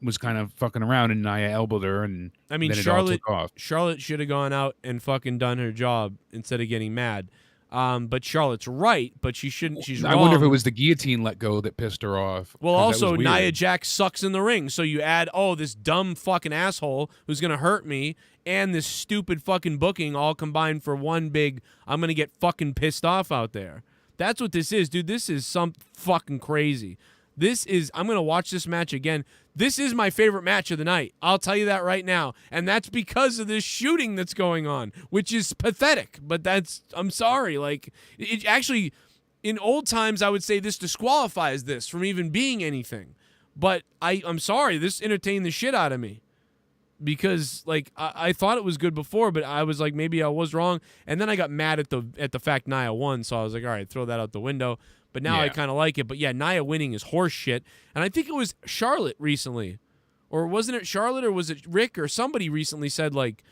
was kind of fucking around, and Nia elbowed her, and then it all took off. Charlotte should have gone out and fucking done her job instead of getting mad. But Charlotte's right, but she shouldn't. She's wrong. I wonder if it was the guillotine let go that pissed her off. Well, 'cause that also, was weird. Nia Jax sucks in the ring. So you add, this dumb fucking asshole who's going to hurt me and this stupid fucking booking all combined for one big, I'm going to get fucking pissed off out there. That's what this is, dude. This is some fucking crazy. I'm going to watch this match again. This is my favorite match of the night. I'll tell you that right now. And that's because of this shooting that's going on, which is pathetic. But I'm sorry. Like, it actually, in old times, I would say this disqualifies this from even being anything. But I'm sorry. This entertained the shit out of me. Because, like, I thought it was good before, but I was like, maybe I was wrong. And then I got mad at the fact Nia won. So I was like, all right, throw that out the window. But now I kind of like it. But yeah, Nia winning is horse shit. And I think it was Charlotte recently. Or wasn't it Charlotte or was it Rick or somebody recently said, like,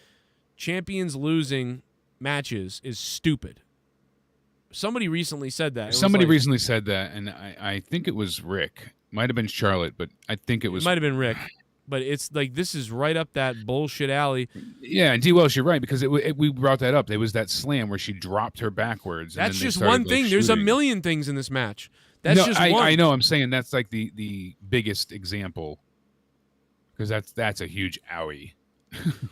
champions losing matches is stupid. Somebody recently said that. Somebody recently said that, and I think it was Rick. Might have been Charlotte, but I think it was... It might have been Rick. But it's like, this is right up that bullshit alley. Yeah, and D-Welsh, you're right, because we brought that up. There was that slam where she dropped her backwards. That's and then just one thing. There's a shooting. million things in this match. That's just one. I know. I'm saying that's like the biggest example, because that's a huge owie.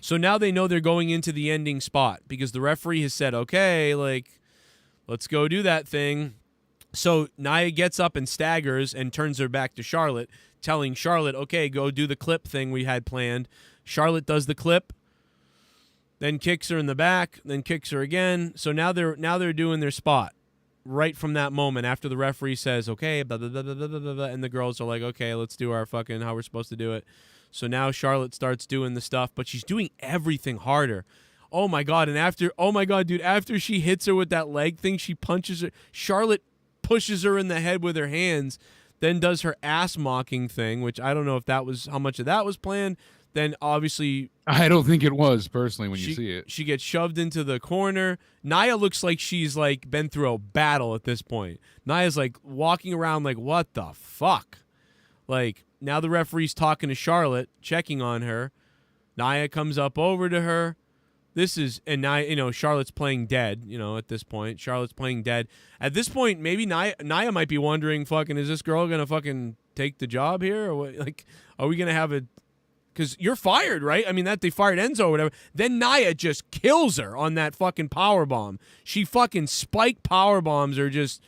So now they know they're going into the ending spot because the referee has said, okay, like, let's go do that thing. So Nia gets up and staggers and turns her back to Charlotte, telling Charlotte, okay, go do the clip thing we had planned. Charlotte does the clip, then kicks her in the back, then kicks her again. So now they're doing their spot right from that moment after the referee says, okay, blah, blah, blah, blah, blah, blah, blah, and the girls are like, okay, let's do our fucking how we're supposed to do it. So now Charlotte starts doing the stuff, but she's doing everything harder. Oh, my God. And after she hits her with that leg thing, she punches her. Charlotte pushes her in the head with her hands, then does her ass mocking thing, which I don't know if how much of that was planned. Then obviously, I don't think it was personally when you see it. She gets shoved into the corner. Nia looks like she's like been through a battle at this point. Nia's like walking around like, what the fuck? Like, now the referee's talking to Charlotte, checking on her. Nia comes up over to her. And Nia, Charlotte's playing dead, at this point. Charlotte's playing dead. At this point, maybe Nia might be wondering, fucking, is this girl going to fucking take the job here? Or what? Like, are we going to have a... Because you're fired, right? I mean, they fired Enzo or whatever. Then Nia just kills her on that fucking powerbomb. She fucking spike powerbombs her, just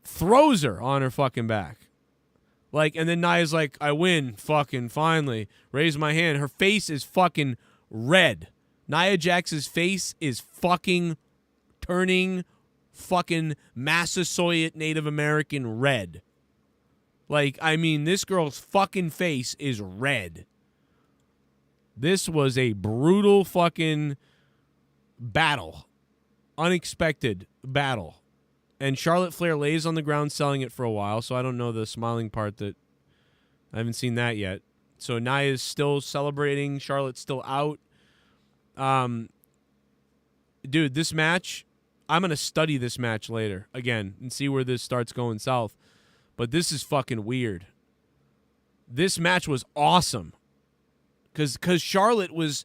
throws her on her fucking back. Like, and then Nia's like, I win, fucking, finally. Raise my hand. Her face is fucking red. Nia Jax's face is fucking turning fucking Massasoit Native American red. Like, I mean, this girl's fucking face is red. This was a brutal fucking battle. Unexpected battle. And Charlotte Flair lays on the ground selling it for a while, so I don't know the smiling part that I haven't seen that yet. So Nia's still celebrating. Charlotte's still out. Dude, this match, I'm going to study this match later again and see where this starts going south. But this is fucking weird. This match was awesome. Because Charlotte was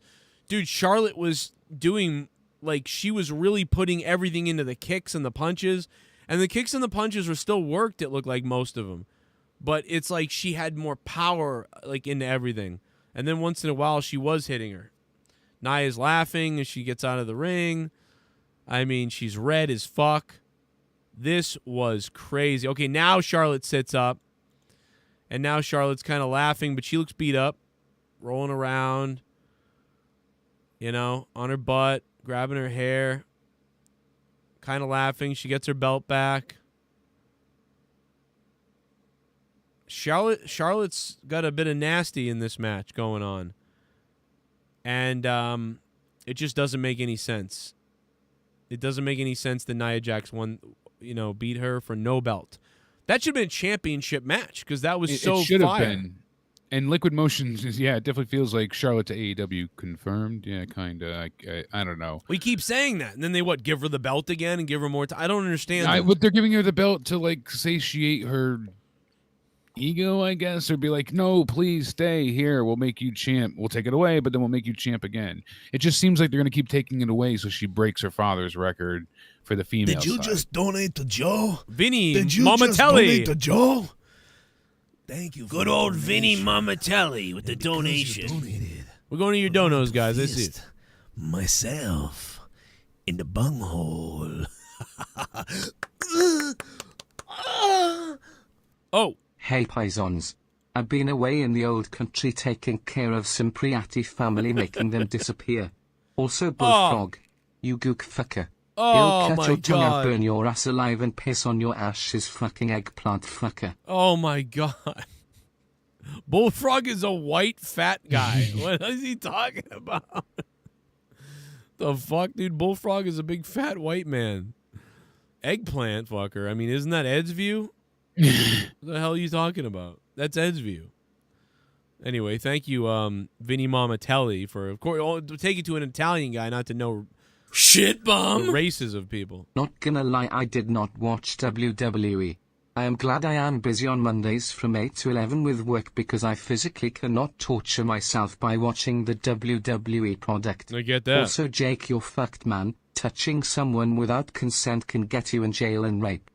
doing, like, she was really putting everything into the kicks and the punches. And the kicks and the punches were still worked, it looked like, most of them. But it's like she had more power, like, into everything. And then once in a while, she was hitting her. Nia's laughing as she gets out of the ring. I mean, she's red as fuck. This was crazy. Okay, now Charlotte sits up. And now Charlotte's kind of laughing, but she looks beat up. Rolling around, on her butt, grabbing her hair, kind of laughing. She gets her belt back. Charlotte's got a bit of nasty in this match going on. And it just doesn't make any sense. It doesn't make any sense that Nia Jax beat her for no belt. That should have been a championship match because that was so fire. It should have been. And Liquid Motions, it definitely feels like Charlotte to AEW confirmed. Yeah, kind of. I don't know. We keep saying that. And then they, give her the belt again and give her more time? I don't understand. They're giving her the belt to, like, satiate her ego, I guess, or be like, no, please stay here. We'll make you champ. We'll take it away, but then we'll make you champ again. It just seems like they're going to keep taking it away so she breaks her father's record for the female Did you side. just donate to Joe? Vinny Did you Mamatelli. just donate to Joe? Thank you. Good old Vinny Mamatelli with the donation. We're going to your donos, guys. Let's see. Fist myself in the bunghole. Oh. Hey Pisons. I've been away in the old country taking care of some Priati family, making them disappear. Also Bullfrog. You gook fucker. Oh, He'll cut my your tongue out, God. burn your ass alive and piss on your ashes, fucking eggplant fucker. Oh, my God. Bullfrog is a white fat guy. What is he talking about? The fuck, dude? Bullfrog is a big fat white man. Eggplant fucker. I mean, isn't that Ed's view? What the hell are you talking about? That's Ed's view. Anyway, thank you, Vinny Mamatelli, for, of course, take it to an Italian guy not to know Shit bum. the races of people. Not gonna lie, I did not watch WWE. I am glad I am busy on Mondays from 8 to 11 with work because I physically cannot torture myself by watching the WWE product. I get that. Also, Jake, you're fucked, man. Touching someone without consent can get you in jail and rape.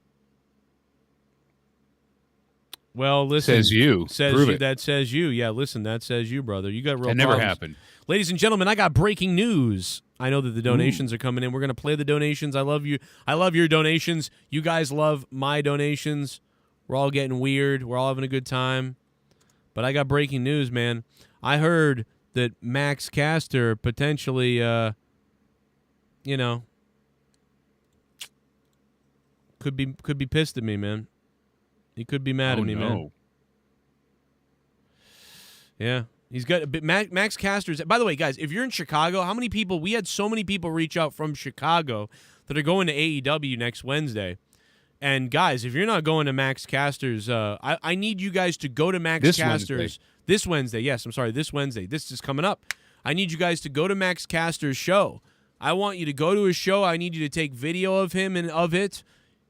Well, listen. Says you. Says Prove you. it. That says you. Yeah, listen, that says you, brother. You got real That never problems. happened. Ladies and gentlemen, I got breaking news. I know that the donations are coming in. We're going to play the donations. I love you. I love your donations. You guys love my donations. We're all getting weird. We're all having a good time. But I got breaking news, man. I heard that Max Caster potentially, could be pissed at me, man. He could be mad at me, man. Yeah. He's got a bit. Max Caster's. By the way, guys, if you're in Chicago, how many people? We had so many people reach out from Chicago that are going to AEW next Wednesday. And guys, if you're not going to Max Caster's, I need you guys to go to Max Caster's this Wednesday. Yes, I'm sorry, this Wednesday. This is coming up. I need you guys to go to Max Caster's show. I want you to go to his show. I need you to take video of him and of it.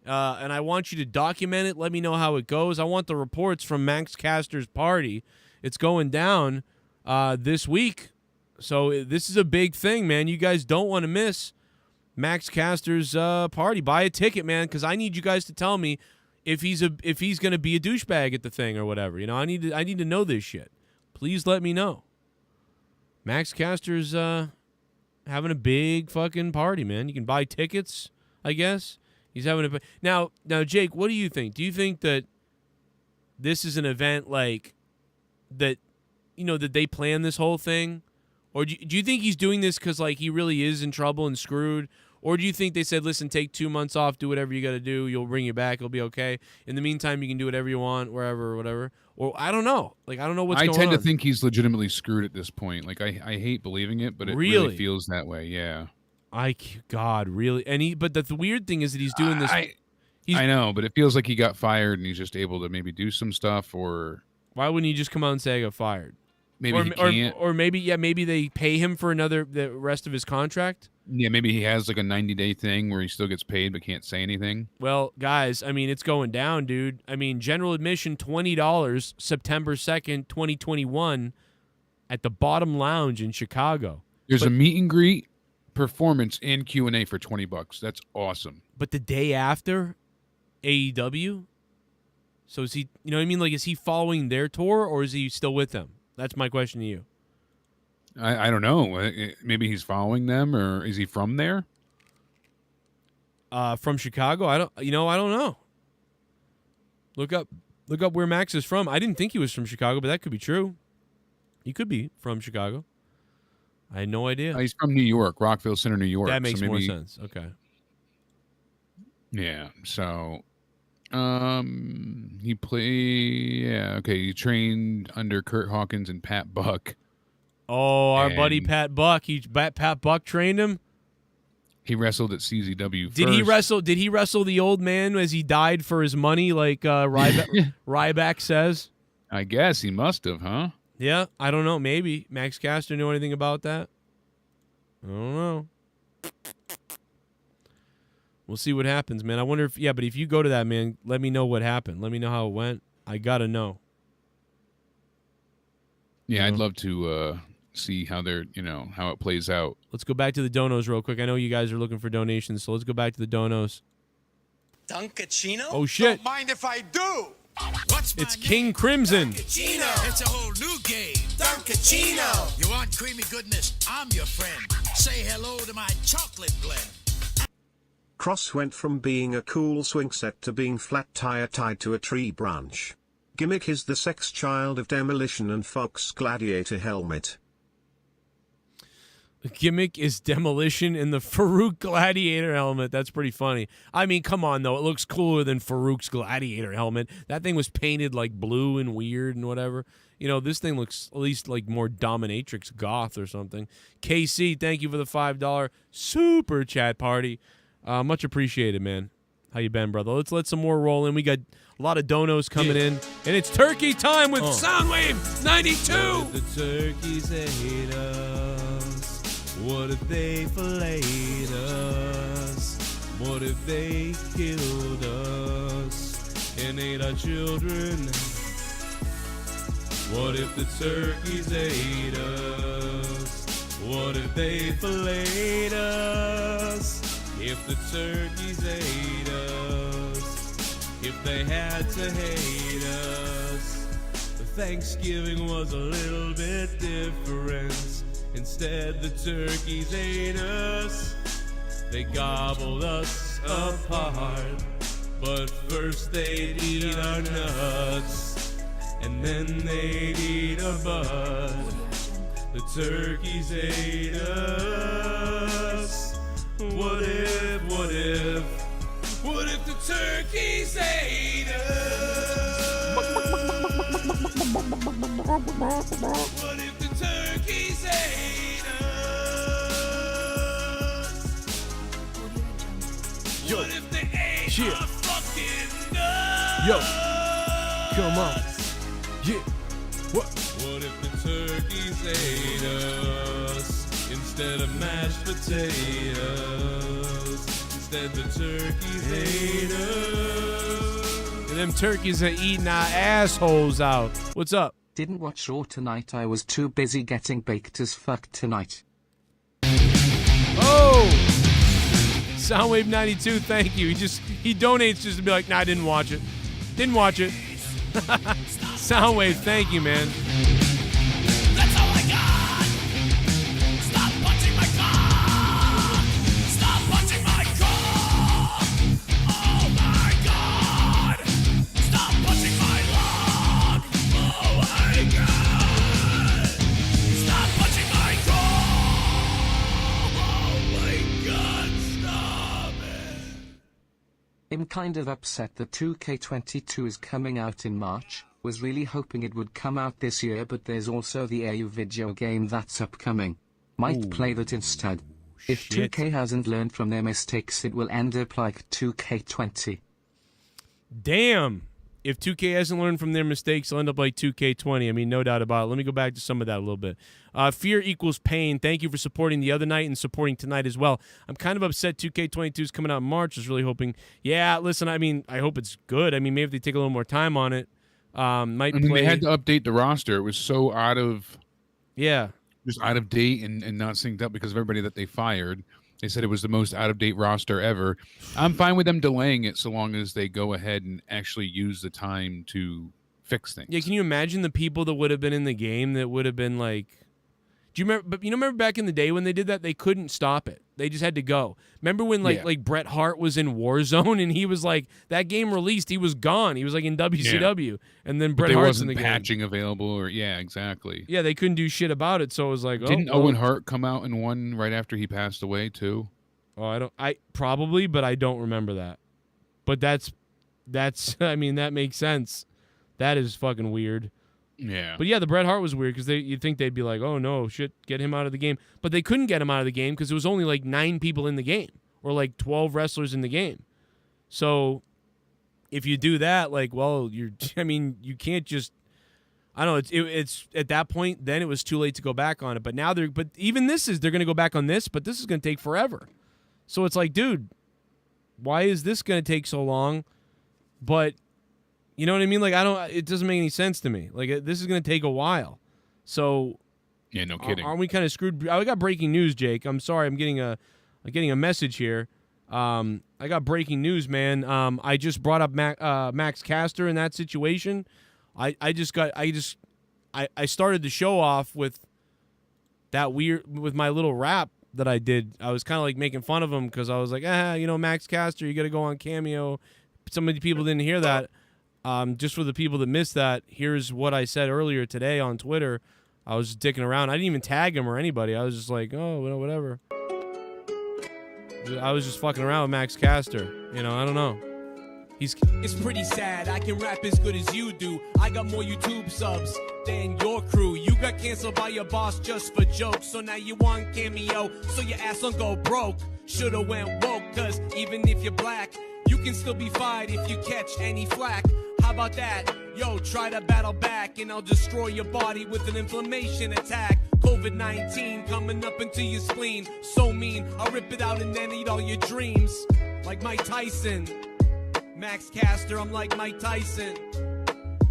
And I want you to document it. Let me know how it goes. I want the reports from Max Caster's party. It's going down this week. So this is a big thing, man. You guys don't want to miss Max Caster's party. Buy a ticket, man, because I need you guys to tell me if he's going to be a douchebag at the thing or whatever. You know, I need to know this shit. Please let me know. Max Caster's having a big fucking party, man. You can buy tickets, I guess. He's having a now, Jake. What do you think? Do you think that this is an event like that? You know, that they plan this whole thing, or do you think he's doing this because like he really is in trouble and screwed, or do you think they said, "Listen, take 2 months off, do whatever you got to do. You'll bring you back. It'll be okay. In the meantime, you can do whatever you want, wherever or whatever." Or I don't know. Like I don't know what's going on. I tend to think he's legitimately screwed at this point. Like I hate believing it, but it really feels that way. Yeah. God, really? But the weird thing is that he's doing this. I know, but it feels like he got fired and he's just able to maybe do some stuff. Or why wouldn't he just come out and say I got fired? Maybe he can't. Or maybe they pay him for the rest of his contract. Yeah, maybe he has like a 90-day thing where he still gets paid but can't say anything. Well, guys, I mean, it's going down, dude. I mean, general admission $20, September 2nd, 2021, at the Bottom Lounge in Chicago. There's a meet and greet, performance, and Q&A for $20. That's awesome. But the day after AEW, so is he? You know what I mean? Like, is he following their tour or is he still with them? That's my question to you. I don't know. Maybe he's following them, or is he from there? From Chicago? I don't know. Look up where Max is from. I didn't think he was from Chicago, but that could be true. He could be from Chicago. I had no idea. He's from New York, Rockville Center, New York. That makes more sense. Okay. Yeah. So, he he trained under Kurt Hawkins and Pat Buck. Oh, our buddy Pat Buck. Pat Buck trained him. He wrestled at CZW first. Did he wrestle the old man as he died for his money, like Ryback says? I guess he must have, huh? Yeah, I don't know. Maybe Max Caster knew anything about that. I don't know. We'll see what happens, man. I wonder but if you go to that, man, let me know what happened. Let me know how it went. I gotta know. Yeah, I'd love to see how how it plays out. Let's go back to the donos real quick. I know you guys are looking for donations, so let's go back to the donos. Duncachino? Oh, shit. Don't mind if I do. What's my It's King Crimson. Duncachino. It's a whole new game. Duncachino. You want creamy goodness? I'm your friend. Say hello to my chocolate blend. Cross went from being a cool swing set to being flat tire tied to a tree branch. Gimmick is the sex child of Demolition and Fox Gladiator helmet. The gimmick is Demolition in the Farouk Gladiator helmet. That's pretty funny. I mean, come on, though. It looks cooler than Farouk's Gladiator helmet. That thing was painted like blue and weird and whatever. You know, this thing looks at least like more dominatrix goth or something. KC, thank you for the $5 super chat party. Much appreciated, man. How you been, brother? Let's let some more roll in. We got a lot of donos coming in. And it's turkey time with Soundwave 92. What if the turkeys hate us? What if they filleted us? What if they killed us and ate our children? What if the turkeys ate us? What if they filleted us? If the turkeys ate us, if they had to hate us, the Thanksgiving was a little bit different. Instead, the turkeys ate us, they gobbled us apart. But first they'd eat our nuts, and then they'd eat our bud. The turkeys ate us. What if the turkeys ate us? What if the turkeys ate us? What if they ate our fucking nuts? Yo, come on. Yeah. What if the turkeys ate us? Instead of mashed potatoes, instead the turkeys ate us. And them turkeys are eating our assholes out. What's up? Didn't watch Raw tonight. I was too busy getting baked as fuck tonight. Oh! Soundwave 92, thank you. He donates just to be like, nah, I didn't watch it. Didn't watch it. Soundwave, thank you, man. That's all I got. Stop punching my car. Stop punching my car. Oh my God. Stop punching my log. Oh my God. Stop punching my car. Oh my God. Stop it. I'm kind of upset that 2K22 is coming out in March. Was really hoping it would come out this year, but there's also the AU video game that's upcoming. Might play that instead. If 2K hasn't learned from their mistakes, it will end up like 2K20. Damn. If 2K hasn't learned from their mistakes, it'll end up like 2K20. I mean, no doubt about it. Let me go back to some of that a little bit. Fear equals pain. Thank you for supporting the other night and supporting tonight as well. I'm kind of upset 2K22 is coming out in March. I was really hoping. Yeah, listen, I mean, I hope it's good. I mean, maybe if they take a little more time on it. They had to update the roster. It was so just out of date and not synced up because of everybody that they fired. They said it was the most out of date roster ever. I'm fine with them delaying it so long as they go ahead and actually use the time to fix things. Yeah, can you imagine the people that would have been in the game that would have been like? Do you remember? But remember back in the day when they did that, they couldn't stop it. They just had to go. Remember when like Bret Hart was in Warzone and he was like that game released, he was gone. He was like in WCW, and then Bret Hart's in the game. Patching available, or exactly. Yeah, they couldn't do shit about it, so it was like, didn't Owen Hart come out and won right after he passed away too? Oh, I probably, but I don't remember that. But that's I mean that makes sense. That is fucking weird. Yeah. But yeah, the Bret Hart was weird because you'd think they'd be like, oh no, shit, get him out of the game. But they couldn't get him out of the game because there was only like 9 people in the game or like 12 wrestlers in the game. So if you do that, like, well, you can't just, I don't know, it's at that point, then it was too late to go back on it. But now they're going to go back on this, but this is going to take forever. So it's like, dude, why is this going to take so long? But you know what I mean? Like, it doesn't make any sense to me. Like, this is going to take a while. So Yeah, no kidding. aren't we kind of screwed? I got breaking news, Jake. I'm sorry. I'm getting a message here. I got breaking news, man. I just brought up Max Caster in that situation. I started the show off with that with my little rap that I did. I was kind of like making fun of him because I was like, Max Caster, you got to go on Cameo. Some of the people didn't hear that. Just for the people that missed that, here's what I said earlier today on Twitter. I was just dicking around. I didn't even tag him or anybody. I was just like, oh, whatever. I was just fucking around with Max Caster. I don't know. It's pretty sad. I can rap as good as you do. I got more YouTube subs than your crew. You got canceled by your boss just for jokes. So now you want Cameo, so your ass don't go broke. Shoulda went woke, cause even if you're black, you can still be fired if you catch any flack. How about that? Yo, try to battle back and I'll destroy your body with an inflammation attack. COVID-19 coming up into your spleen. So mean, I'll rip it out and then eat all your dreams. Like Mike Tyson. Max Caster, I'm like Mike Tyson.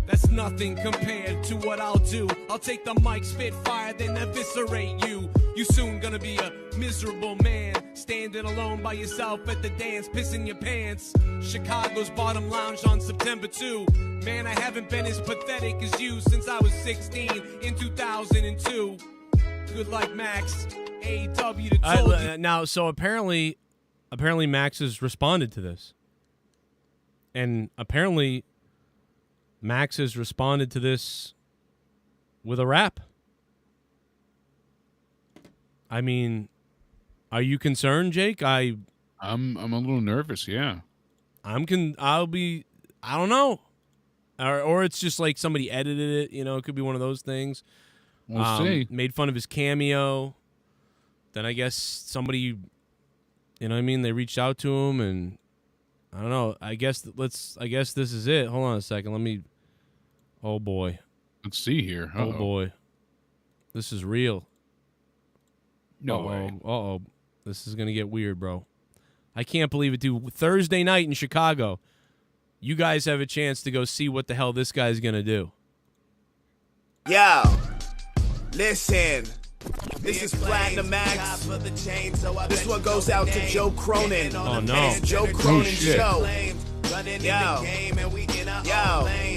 That's nothing compared to what I'll do. I'll take the mic, spit fire, then eviscerate you. You soon gonna be a miserable man, standing alone by yourself at the dance, pissing your pants. Chicago's Bottom Lounge on September 2. Man, I haven't been as pathetic as you since I was 16 in 2002. Good luck, Max. AEW to told you. Now, so apparently Max has responded to this. And apparently Max has responded to this with a rap. I mean, are you concerned, Jake? I'm a little nervous, yeah. I don't know. Or it's just like somebody edited it, it could be one of those things. We'll see. Made fun of his cameo. Then I guess somebody, they reached out to him and I don't know. I guess this is it. Hold on a second. Oh boy. Let's see here. Uh-oh. Oh boy. This is real. No way. Uh-oh. This is going to get weird, bro. I can't believe it, dude. Thursday night in Chicago. You guys have a chance to go see what the hell this guy's going to do. Yo, listen. This is Platinum Max. This one goes out to Joe Cronin. Oh, no. It's Joe Cronin's show. Yo,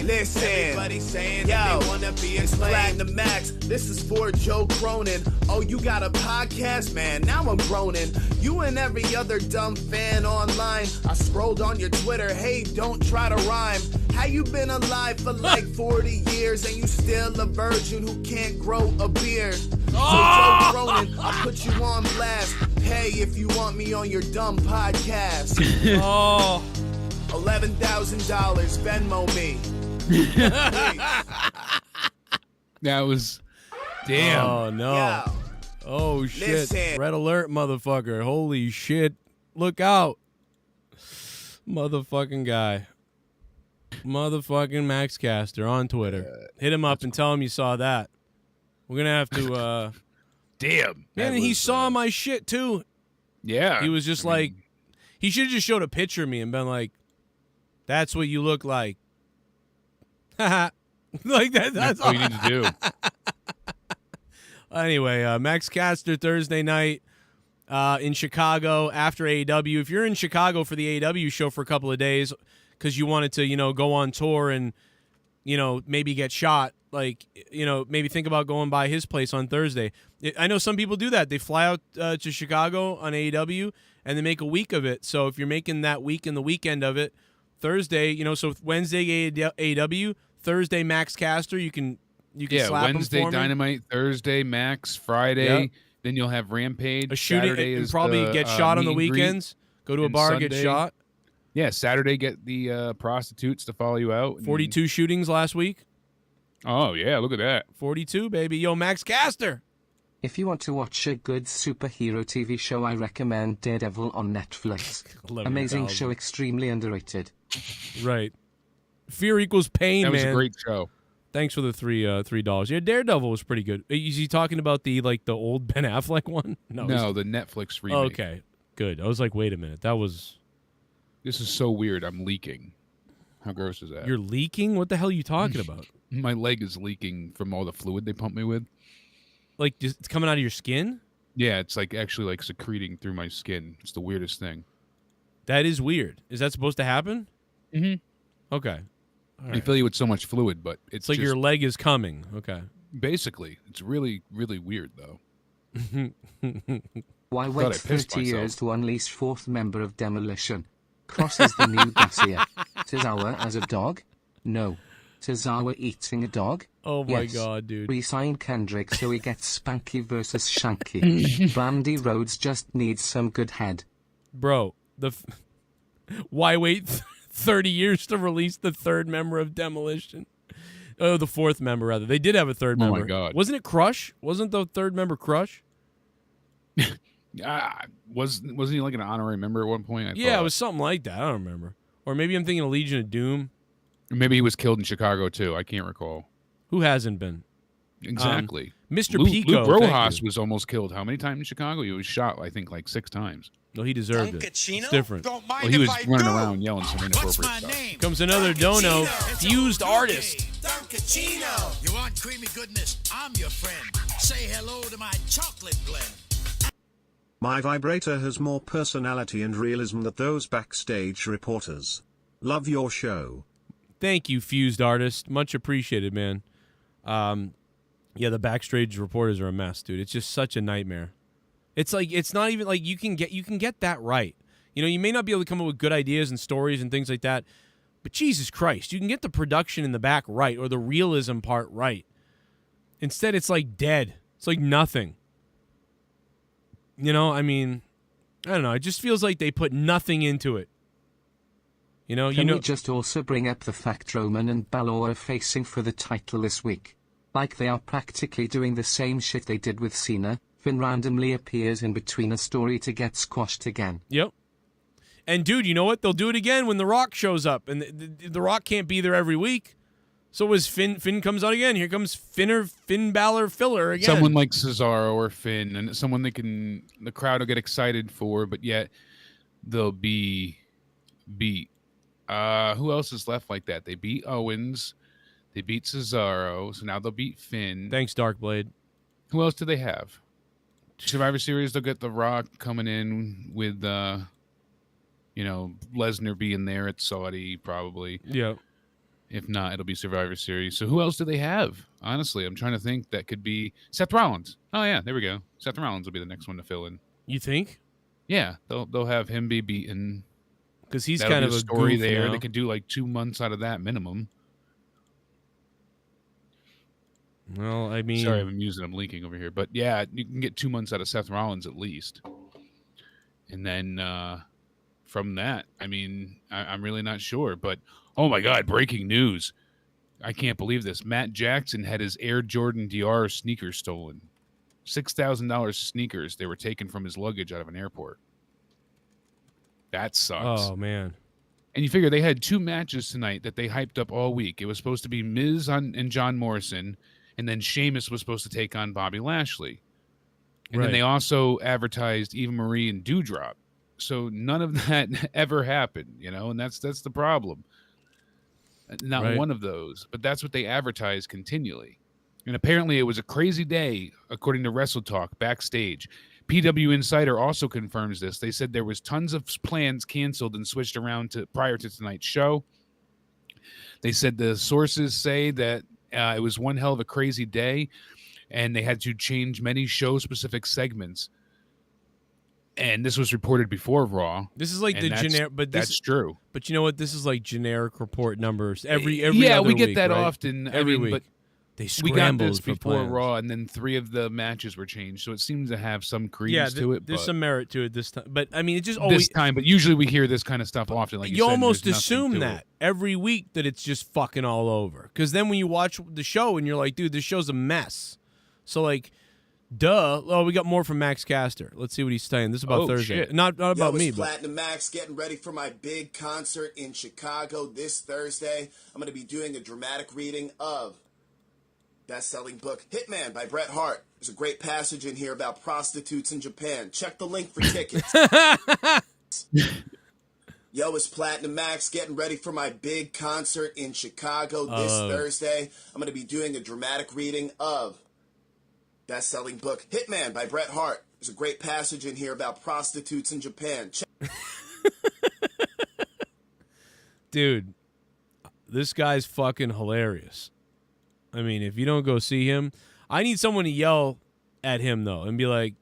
listen. Yo, it's Platinum Max. This is for Joe Cronin. Oh, you got a podcast, man? Now I'm groaning. You and every other dumb fan online. I scrolled on your Twitter. Hey, don't try to rhyme. How you been alive for like 40 years and you still a virgin who can't grow a beard? So Joe Cronin, I'll put you on blast. Hey, if you want me on your dumb podcast. $11,000, Venmo me. That was, damn. Oh, no. Yeah. Oh, shit. Listen. Red alert, motherfucker. Holy shit. Look out. Motherfucking guy. Motherfucking Max Caster on Twitter. Hit him up and tell him you saw that. We're going to have to, Damn. Man, and he saw my shit, too. Yeah. He was just he should have just showed a picture of me and been like, that's what you look like. Like that's all you need to do. Anyway, Max Caster Thursday night in Chicago after AEW. If you're in Chicago for the AEW show for a couple of days because you wanted to, go on tour and, maybe get shot, maybe think about going by his place on Thursday. I know some people do that. They fly out to Chicago on AEW and they make a week of it. So if you're making that week and the weekend of it, Thursday, so Wednesday AEW, Thursday Max Caster, you can slap Wednesday him for Dynamite, Thursday Max, Friday, then you'll have Rampage. A shooting, Saturday is probably get shot on the meet and weekends. Go to a and bar, Sunday, get shot. Yeah, Saturday get the prostitutes to follow you out. 42 shootings last week. Oh yeah, look at that. 42, baby. Yo, Max Caster. If you want to watch a good superhero TV show, I recommend Daredevil on Netflix. Amazing show, extremely underrated. Right. Fear equals pain, man. That was man. a great show. Thanks for the $3. Yeah, Daredevil was pretty good. Is he talking about the old Ben Affleck one? No, the Netflix remake. Okay, good. I was like, wait a minute, that was. This is so weird. I'm leaking. How gross is that? You're leaking? What the hell are you talking about? My leg is leaking from all the fluid they pump me with. Like, it's coming out of your skin? Yeah, it's like actually like secreting through my skin. It's the weirdest thing. That is weird. Is that supposed to happen? Mm-hmm. Okay. All right. I fill you with so much fluid, but It's like your leg is coming. Okay. Basically, it's really, really weird, though. Why Thought wait I pissed 30 years myself. to unleash fourth member of Demolition? Cross is the new Garcia. Tozawa as a dog? No. Tozawa eating a dog? Oh my Yes. God, dude. Resign Kendrick so he gets Spanky versus Shanky. Brandy Rhodes just needs some good head. Bro, why wait 30 years to release the third member of Demolition? Oh, the fourth member, rather. They did have a third member. Oh, my God. Wasn't it Crush? Wasn't the third member Crush? Wasn't he like an honorary member at one point? Yeah, it was something like that. I don't remember. Or maybe I'm thinking of Legion of Doom. Maybe he was killed in Chicago, too. I can't recall. Who hasn't been? Exactly. Mr. Luke Pico. Rojas was almost killed how many times in Chicago? He was shot, I think, like 6 times. No, he deserved it. It's different. Well, he was running around yelling some inappropriate stuff. Comes another dono. Fused artist. Duncachino. You want creamy goodness? I'm your friend. Say hello to my chocolate blend. My vibrator has more personality and realism than those backstage reporters. Love your show. Thank you, Fused artist. Much appreciated, man. Yeah, the backstage reporters are a mess, dude. It's just such a nightmare. It's like it's not even like you can get that right. You know, you may not be able to come up with good ideas and stories and things like that, but Jesus Christ, you can get the production in the back right or the realism part right. Instead, it's like dead. It's like nothing. You know, I mean, I don't know. It just feels like they put nothing into it. You know, Can we just also bring up the fact Roman and Balor are facing for the title this week? Like they are practically doing the same shit they did with Cena. Finn randomly appears in between a story to get squashed again. Yep. And dude, you know what? They'll do it again when The Rock shows up, and the Rock can't be there every week. So as Finn comes out again, here comes Finn Balor filler again. Someone like Cesaro or Finn, and someone the crowd will get excited for, but yet they'll be beat. Who else is left like that? They beat Owens, they beat Cesaro, so now they'll beat Finn. Thanks, Darkblade. Who else do they have? Survivor Series, they'll get The Rock coming in with, Lesnar being there at Saudi, probably. Yeah. If not, it'll be Survivor Series. So who else do they have? Honestly, I'm trying to think. That could be Seth Rollins. Oh, yeah, there we go. Seth Rollins will be the next one to fill in. You think? Yeah, they'll have him be beaten. Because he's That'll kind be of a story goof there. now. They could do like 2 months out of that minimum. Well, I mean... Sorry, I'm using. I'm leaking over here. But yeah, you can get 2 months out of Seth Rollins at least. And then from that, I mean, I'm really not sure. But, oh my God, breaking news. I can't believe this. Matt Jackson had his Air Jordan DR sneakers stolen. $6,000 sneakers. They were taken from his luggage out of an airport. That sucks. Oh, man. And you figure they had 2 matches tonight that they hyped up all week. It was supposed to be Miz and John Morrison, and then Sheamus was supposed to take on Bobby Lashley. And then they also advertised Eva Marie and Doudrop. So none of that ever happened, and that's the problem. Not one of those. But that's what they advertised continually. And apparently it was a crazy day, according to Wrestle Talk, backstage. PW Insider also confirms this. They said there was tons of plans canceled and switched around prior to tonight's show. They said the sources say that it was one hell of a crazy day, and they had to change many show-specific segments. And this was reported before Raw. This is like the generic, but that's true. But you know what? This is like generic report numbers every yeah, other we get week, that right? often every week. But they we got this for before plans. Raw, and then 3 of the matches were changed, so it seems to have some credence to it. There's but some merit to it this time, but I mean, it just always this time. But usually we hear this kind of stuff often. Like you said, almost there's nothing assume to that it. every week that it's just fucking all over. Because then when you watch the show and you're like, dude, this show's a mess. So like, duh. Oh, we got more from Max Caster. Let's see what he's saying. This is about Thursday. Shit. Not about me, but Platinum Max getting ready for my big concert in Chicago this Thursday. I'm going to be doing a dramatic reading of best-selling book Hitman by Bret Hart. There's a great passage in here about prostitutes in Japan. Check the link for tickets. Yo, it's Platinum Max getting ready for my big concert in Chicago this Thursday. I'm going to be doing a dramatic reading of best-selling book Hitman by Bret Hart. There's a great passage in here about prostitutes in Japan. Dude, this guy's fucking hilarious. I mean, if you don't go see him, I need someone to yell at him, though, and be like,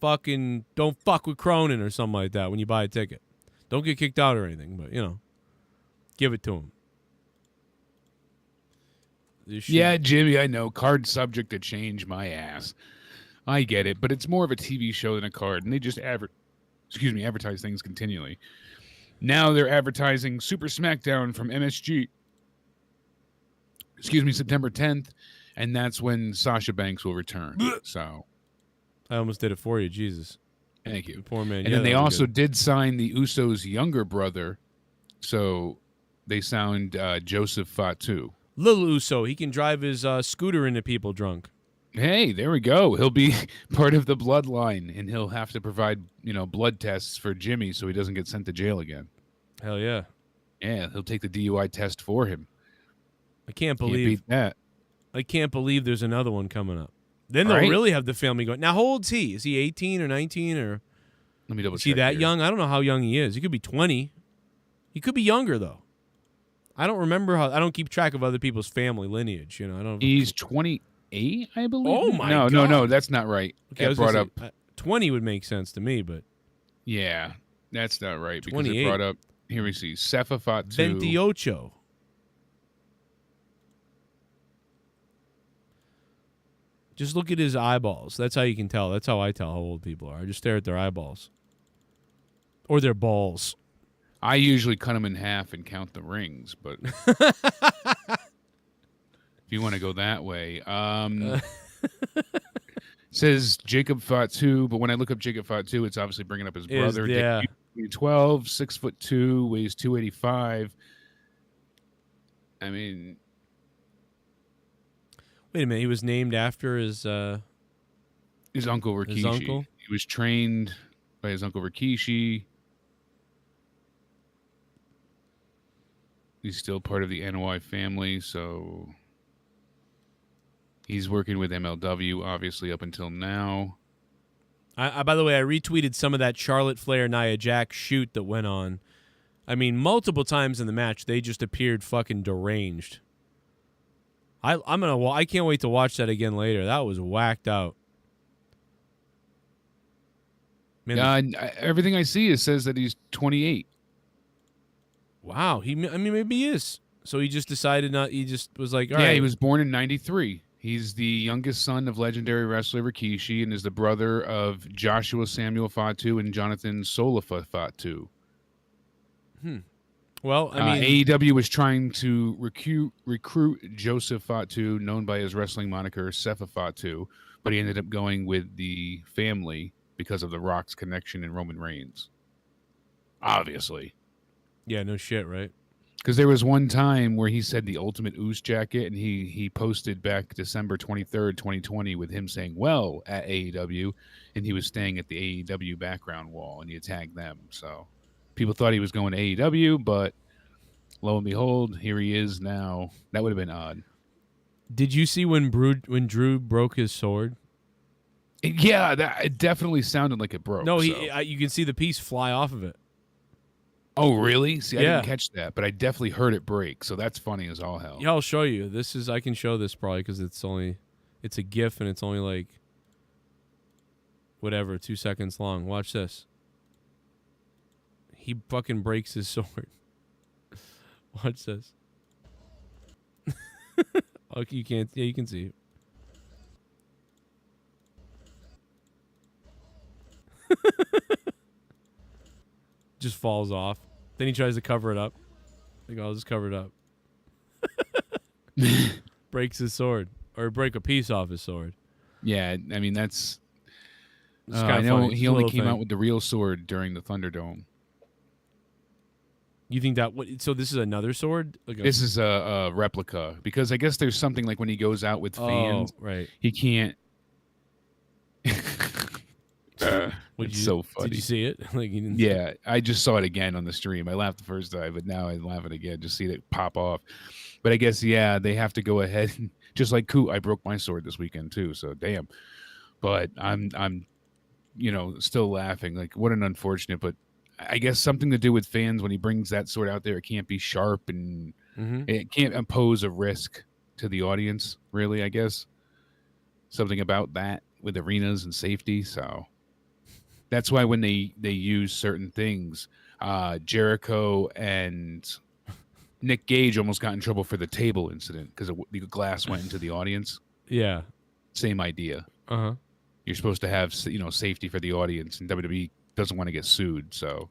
fucking don't fuck with Cronin or something like that when you buy a ticket. Don't get kicked out or anything, but, you know, give it to him. Yeah, Jimmy, I know. Card subject to change, my ass. I get it, but it's more of a TV show than a card, and they just advertise things continually. Now they're advertising Super SmackDown from MSG. September 10th, and that's when Sasha Banks will return. So I almost did it for you, Jesus. Thank you. The poor man. And then they also did sign the Usos' younger brother, so they signed Joseph Fatu. Little Uso, he can drive his scooter into people drunk. Hey, there we go. He'll be part of the bloodline, and he'll have to provide, blood tests for Jimmy so he doesn't get sent to jail again. Hell yeah. Yeah, he'll take the DUI test for him. I can't believe beat that. I can't believe there's another one coming up. Then they'll really have the family going. Now, how old's he? Is he 18 or 19 or? Let me double check. Is he that here. young? I don't know how young he is. He could be 20. He could be younger though. I don't remember how. I don't keep track of other people's family lineage. I don't. He's 28, I believe. Oh my God. No, that's not right. Okay, I was brought up 20 would make sense to me, but yeah, that's not right because 28. it brought up. Here we see Sefa Fatu. 28. Just look at his eyeballs. That's how you can tell. That's how I tell how old people are. I just stare at their eyeballs. Or their balls. I usually cut them in half and count the rings, but if you want to go that way. It says Jacob Fatu, but when I look up Jacob Fatu, it's obviously bringing up his brother. Yeah. 12, 6'2", weighs 285. I mean... Wait a minute, he was named after his uncle Rikishi. His uncle? He was trained by his uncle Rikishi. He's still part of the NOI family, so he's working with MLW, obviously, up until now. I by the way, I retweeted some of that Charlotte Flair Nia Jax shoot that went on. I mean, multiple times in the match, they just appeared fucking deranged. I can't wait to watch that again later. That was whacked out. Man, everything I see says that he's 28. Wow, maybe he is. So he just decided not. He just was like, all right. Yeah, he was born in '93. He's the youngest son of legendary wrestler Rikishi and is the brother of Joshua Samuel Fatu and Jonathan Solafa Fatu. Well, I mean, AEW was trying to recruit Joseph Fatu, known by his wrestling moniker Sefa Fatu, but he ended up going with the family because of The Rock's connection in Roman Reigns. Obviously. Yeah, no shit, right? Because there was one time where he said the Ultimate Oos jacket, and he posted back December 23rd, 2020, with him saying, well, at AEW, and he was staying at the AEW background wall, and he tagged them, so... People thought he was going to AEW, but lo and behold, here he is now. That would have been odd. Did you see when Drew broke his sword? Yeah, it definitely sounded like it broke. No, you can see the piece fly off of it. Oh, really? See, I didn't catch that, but I definitely heard it break, so that's funny as all hell. Yeah, I'll show you. I can show this probably because it's a GIF and it's only like, whatever, 2 seconds long. Watch this. He fucking breaks his sword. Watch this. Oh, you can't. Yeah, you can see it. Just falls off. Then he tries to cover it up. Like, I'll just cover it up. Breaks his sword. Or break a piece off his sword. Yeah, I mean, that's... I know funny. he only came out with the real sword during the Thunderdome. You think that... So this is another sword? This is a replica. Because I guess there's something like when he goes out with fans, right. he can't... It's so funny. Did you see it? Like you didn't Yeah, I just saw it again on the stream. I laughed the first time, but now I'm laughing again. Just see it pop off. But I guess they have to go ahead. Just like Coot, I broke my sword this weekend too. So damn. But I'm still laughing. Like what an unfortunate. But I guess something to do with fans when he brings that sword out there. It can't be sharp and it can't impose a risk to the audience. Really, I guess something about that with arenas and safety. So. That's why when they use certain things, Jericho and Nick Gage almost got in trouble for the table incident because the glass went into the audience. Yeah. Same idea. Uh-huh. You're supposed to have safety for the audience, and WWE doesn't want to get sued, so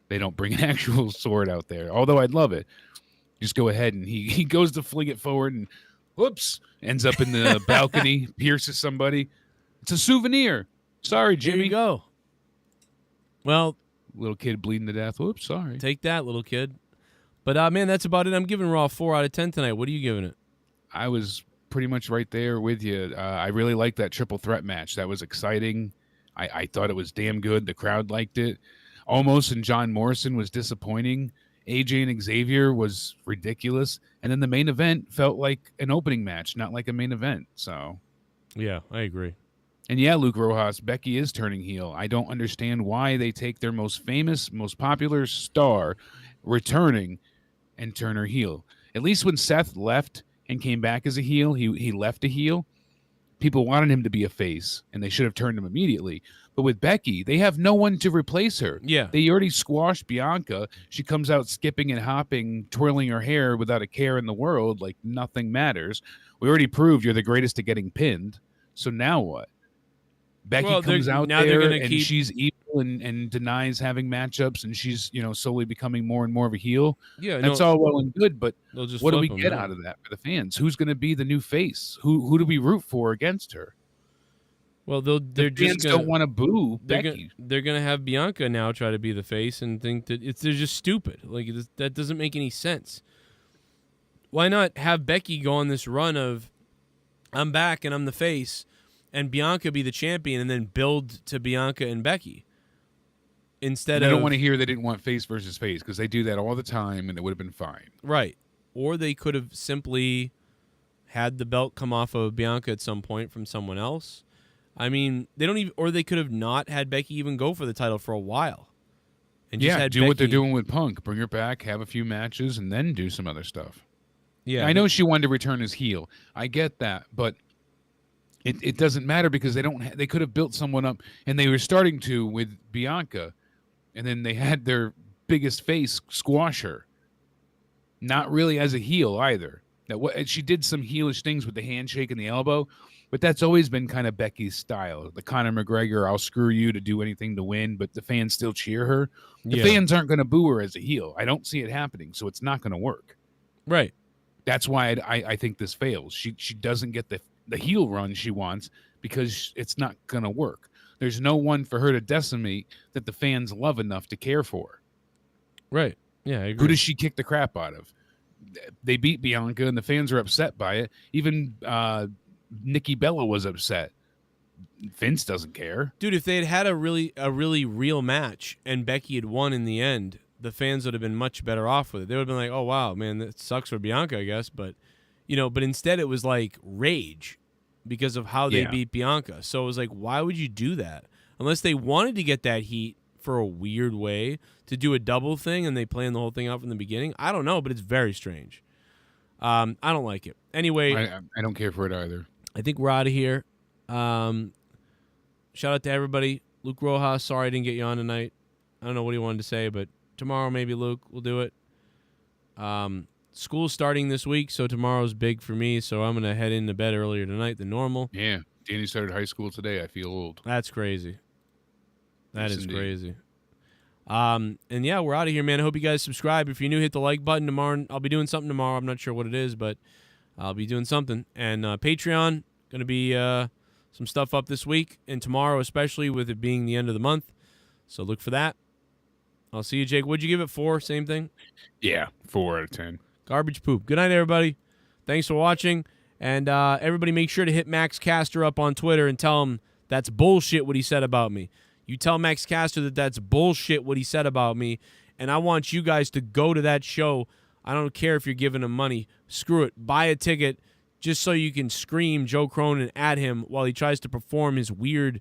they don't bring an actual sword out there. Although I'd love it. Just go ahead, and he goes to fling it forward, and whoops, ends up in the balcony, pierces somebody. It's a souvenir. Sorry, Jimmy. There you go. Well, little kid bleeding to death. Whoops, sorry. Take that, little kid. But, man, that's about it. I'm giving Raw 4 out of 10 tonight. What are you giving it? I was pretty much right there with you. I really liked that triple threat match. That was exciting. I thought it was damn good. The crowd liked it. Almost and John Morrison was disappointing. AJ and Xavier was ridiculous. And then the main event felt like an opening match, not like a main event. So, yeah, I agree. And yeah, Luke Rojas, Becky is turning heel. I don't understand why they take their most famous, most popular star returning and turn her heel. At least when Seth left and came back as a heel, he left a heel. People wanted him to be a face, and they should have turned him immediately. But with Becky, they have no one to replace her. Yeah. They already squashed Bianca. She comes out skipping and hopping, twirling her hair without a care in the world, like nothing matters. We already proved you're the greatest at getting pinned. So now what? Becky comes out there and she's evil and denies having matchups, and she's slowly becoming more and more of a heel. Yeah, that's all well and good, but just what do we get out of that for the fans? Who's going to be the new face? Who do we root for against her? Well, they're fans just don't want to boo Becky. They're going to have Bianca now try to be the face and think that they're just stupid. Like that doesn't make any sense. Why not have Becky go on this run of I'm back and I'm the face, and Bianca be the champion, and then build to Bianca and Becky. Instead I don't want to hear they didn't want face versus face, because they do that all the time, and it would have been fine. Right. Or they could have simply had the belt come off of Bianca at some point from someone else. I mean, they don't even, or they could have not had Becky even go for the title for a while. And just had do what they're doing with Punk. Bring her back, have a few matches, and then do some other stuff. Yeah. I know she wanted to return as heel. I get that, but it doesn't matter, because they could have built someone up, and they were starting to with Bianca, and then they had their biggest face squash her. Not really as a heel either. She did some heelish things with the handshake and the elbow, but that's always been kind of Becky's style. The Conor McGregor, I'll screw you to do anything to win, but the fans still cheer her. The fans aren't going to boo her as a heel. I don't see it happening, so it's not going to work. Right. That's why I think this fails. She doesn't get the heel run she wants, because it's not going to work. There's no one for her to decimate that the fans love enough to care for. Right. Yeah, I agree. Who does she kick the crap out of? They beat Bianca, and the fans are upset by it. Even Nikki Bella was upset. Vince doesn't care. Dude, if they had a really real match and Becky had won in the end, the fans would have been much better off with it. They would have been like, oh, wow, man, that sucks for Bianca, I guess. But, but instead it was like rage because of how they beat Bianca. So it was like, why would you do that? Unless they wanted to get that heat for a weird way to do a double thing and they planned the whole thing out from the beginning. I don't know, but it's very strange. I don't like it. Anyway. I don't care for it either. I think we're out of here. Shout out to everybody. Luke Rojas, sorry I didn't get you on tonight. I don't know what he wanted to say, but tomorrow maybe, Luke, we'll do it. School's starting this week, so tomorrow's big for me, so I'm going to head into bed earlier tonight than normal. Yeah, Danny started high school today. I feel old. That's crazy. That is crazy. And yeah, we're out of here, man. I hope you guys subscribe. If you're new, hit the like button tomorrow. I'll be doing something tomorrow. I'm not sure what it is, but I'll be doing something. And Patreon, going to be some stuff up this week and tomorrow, especially with it being the end of the month. So look for that. I'll see you, Jake. What'd you give it? 4? Same thing? Yeah, 4 out of 10. Garbage poop. Good night, everybody. Thanks for watching. And everybody make sure to hit Max Caster up on Twitter and tell him that's bullshit what he said about me. You tell Max Caster that that's bullshit what he said about me, and I want you guys to go to that show. I don't care if you're giving him money. Screw it. Buy a ticket just so you can scream Joe Cronin at him while he tries to perform his weird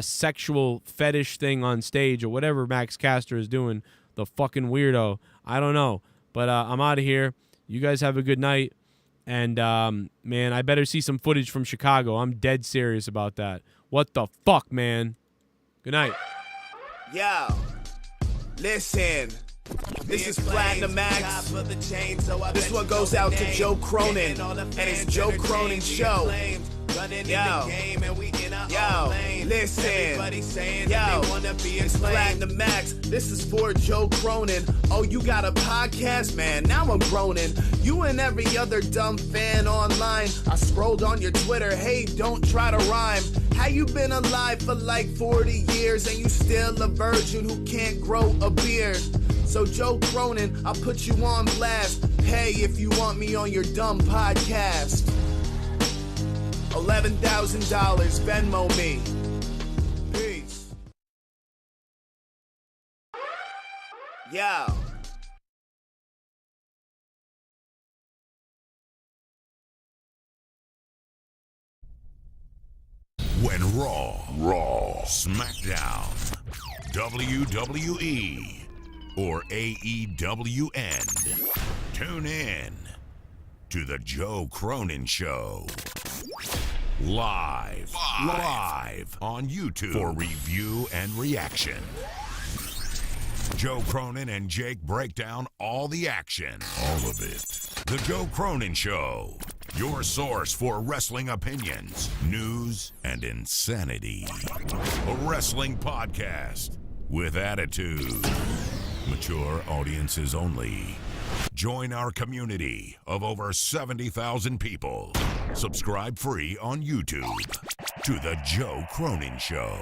sexual fetish thing on stage or whatever Max Caster is doing. The fucking weirdo. I don't know. But I'm out of here. You guys have a good night. And, man, I better see some footage from Chicago. I'm dead serious about that. What the fuck, man? Good night. Yo, listen. This is Platinum Max. This one goes out to Joe Cronin and his Joe Cronin Show. Yo, listen. Yo, it's Platinum Max. This is for Joe Cronin. Oh, you got a podcast, man? Now I'm groaning. You and every other dumb fan online. I scrolled on your Twitter. Hey, don't try to rhyme. How you been alive for like 40 years and you still a virgin who can't grow a beard? So Joe Cronin, I'll put you on blast. Hey, if you want me on your dumb podcast. $11,000, Venmo me. Peace. Yo. When Raw, SmackDown, WWE, or AEW end, tune in to the Joe Cronin Show. Live on YouTube for review and reaction. Joe Cronin and Jake break down all the action, all of it. The Joe Cronin Show, your source for wrestling opinions, news, and insanity. A wrestling podcast with attitude. Mature audiences only. Join our community of over 70,000 people. Subscribe free on YouTube to The Joe Cronin Show.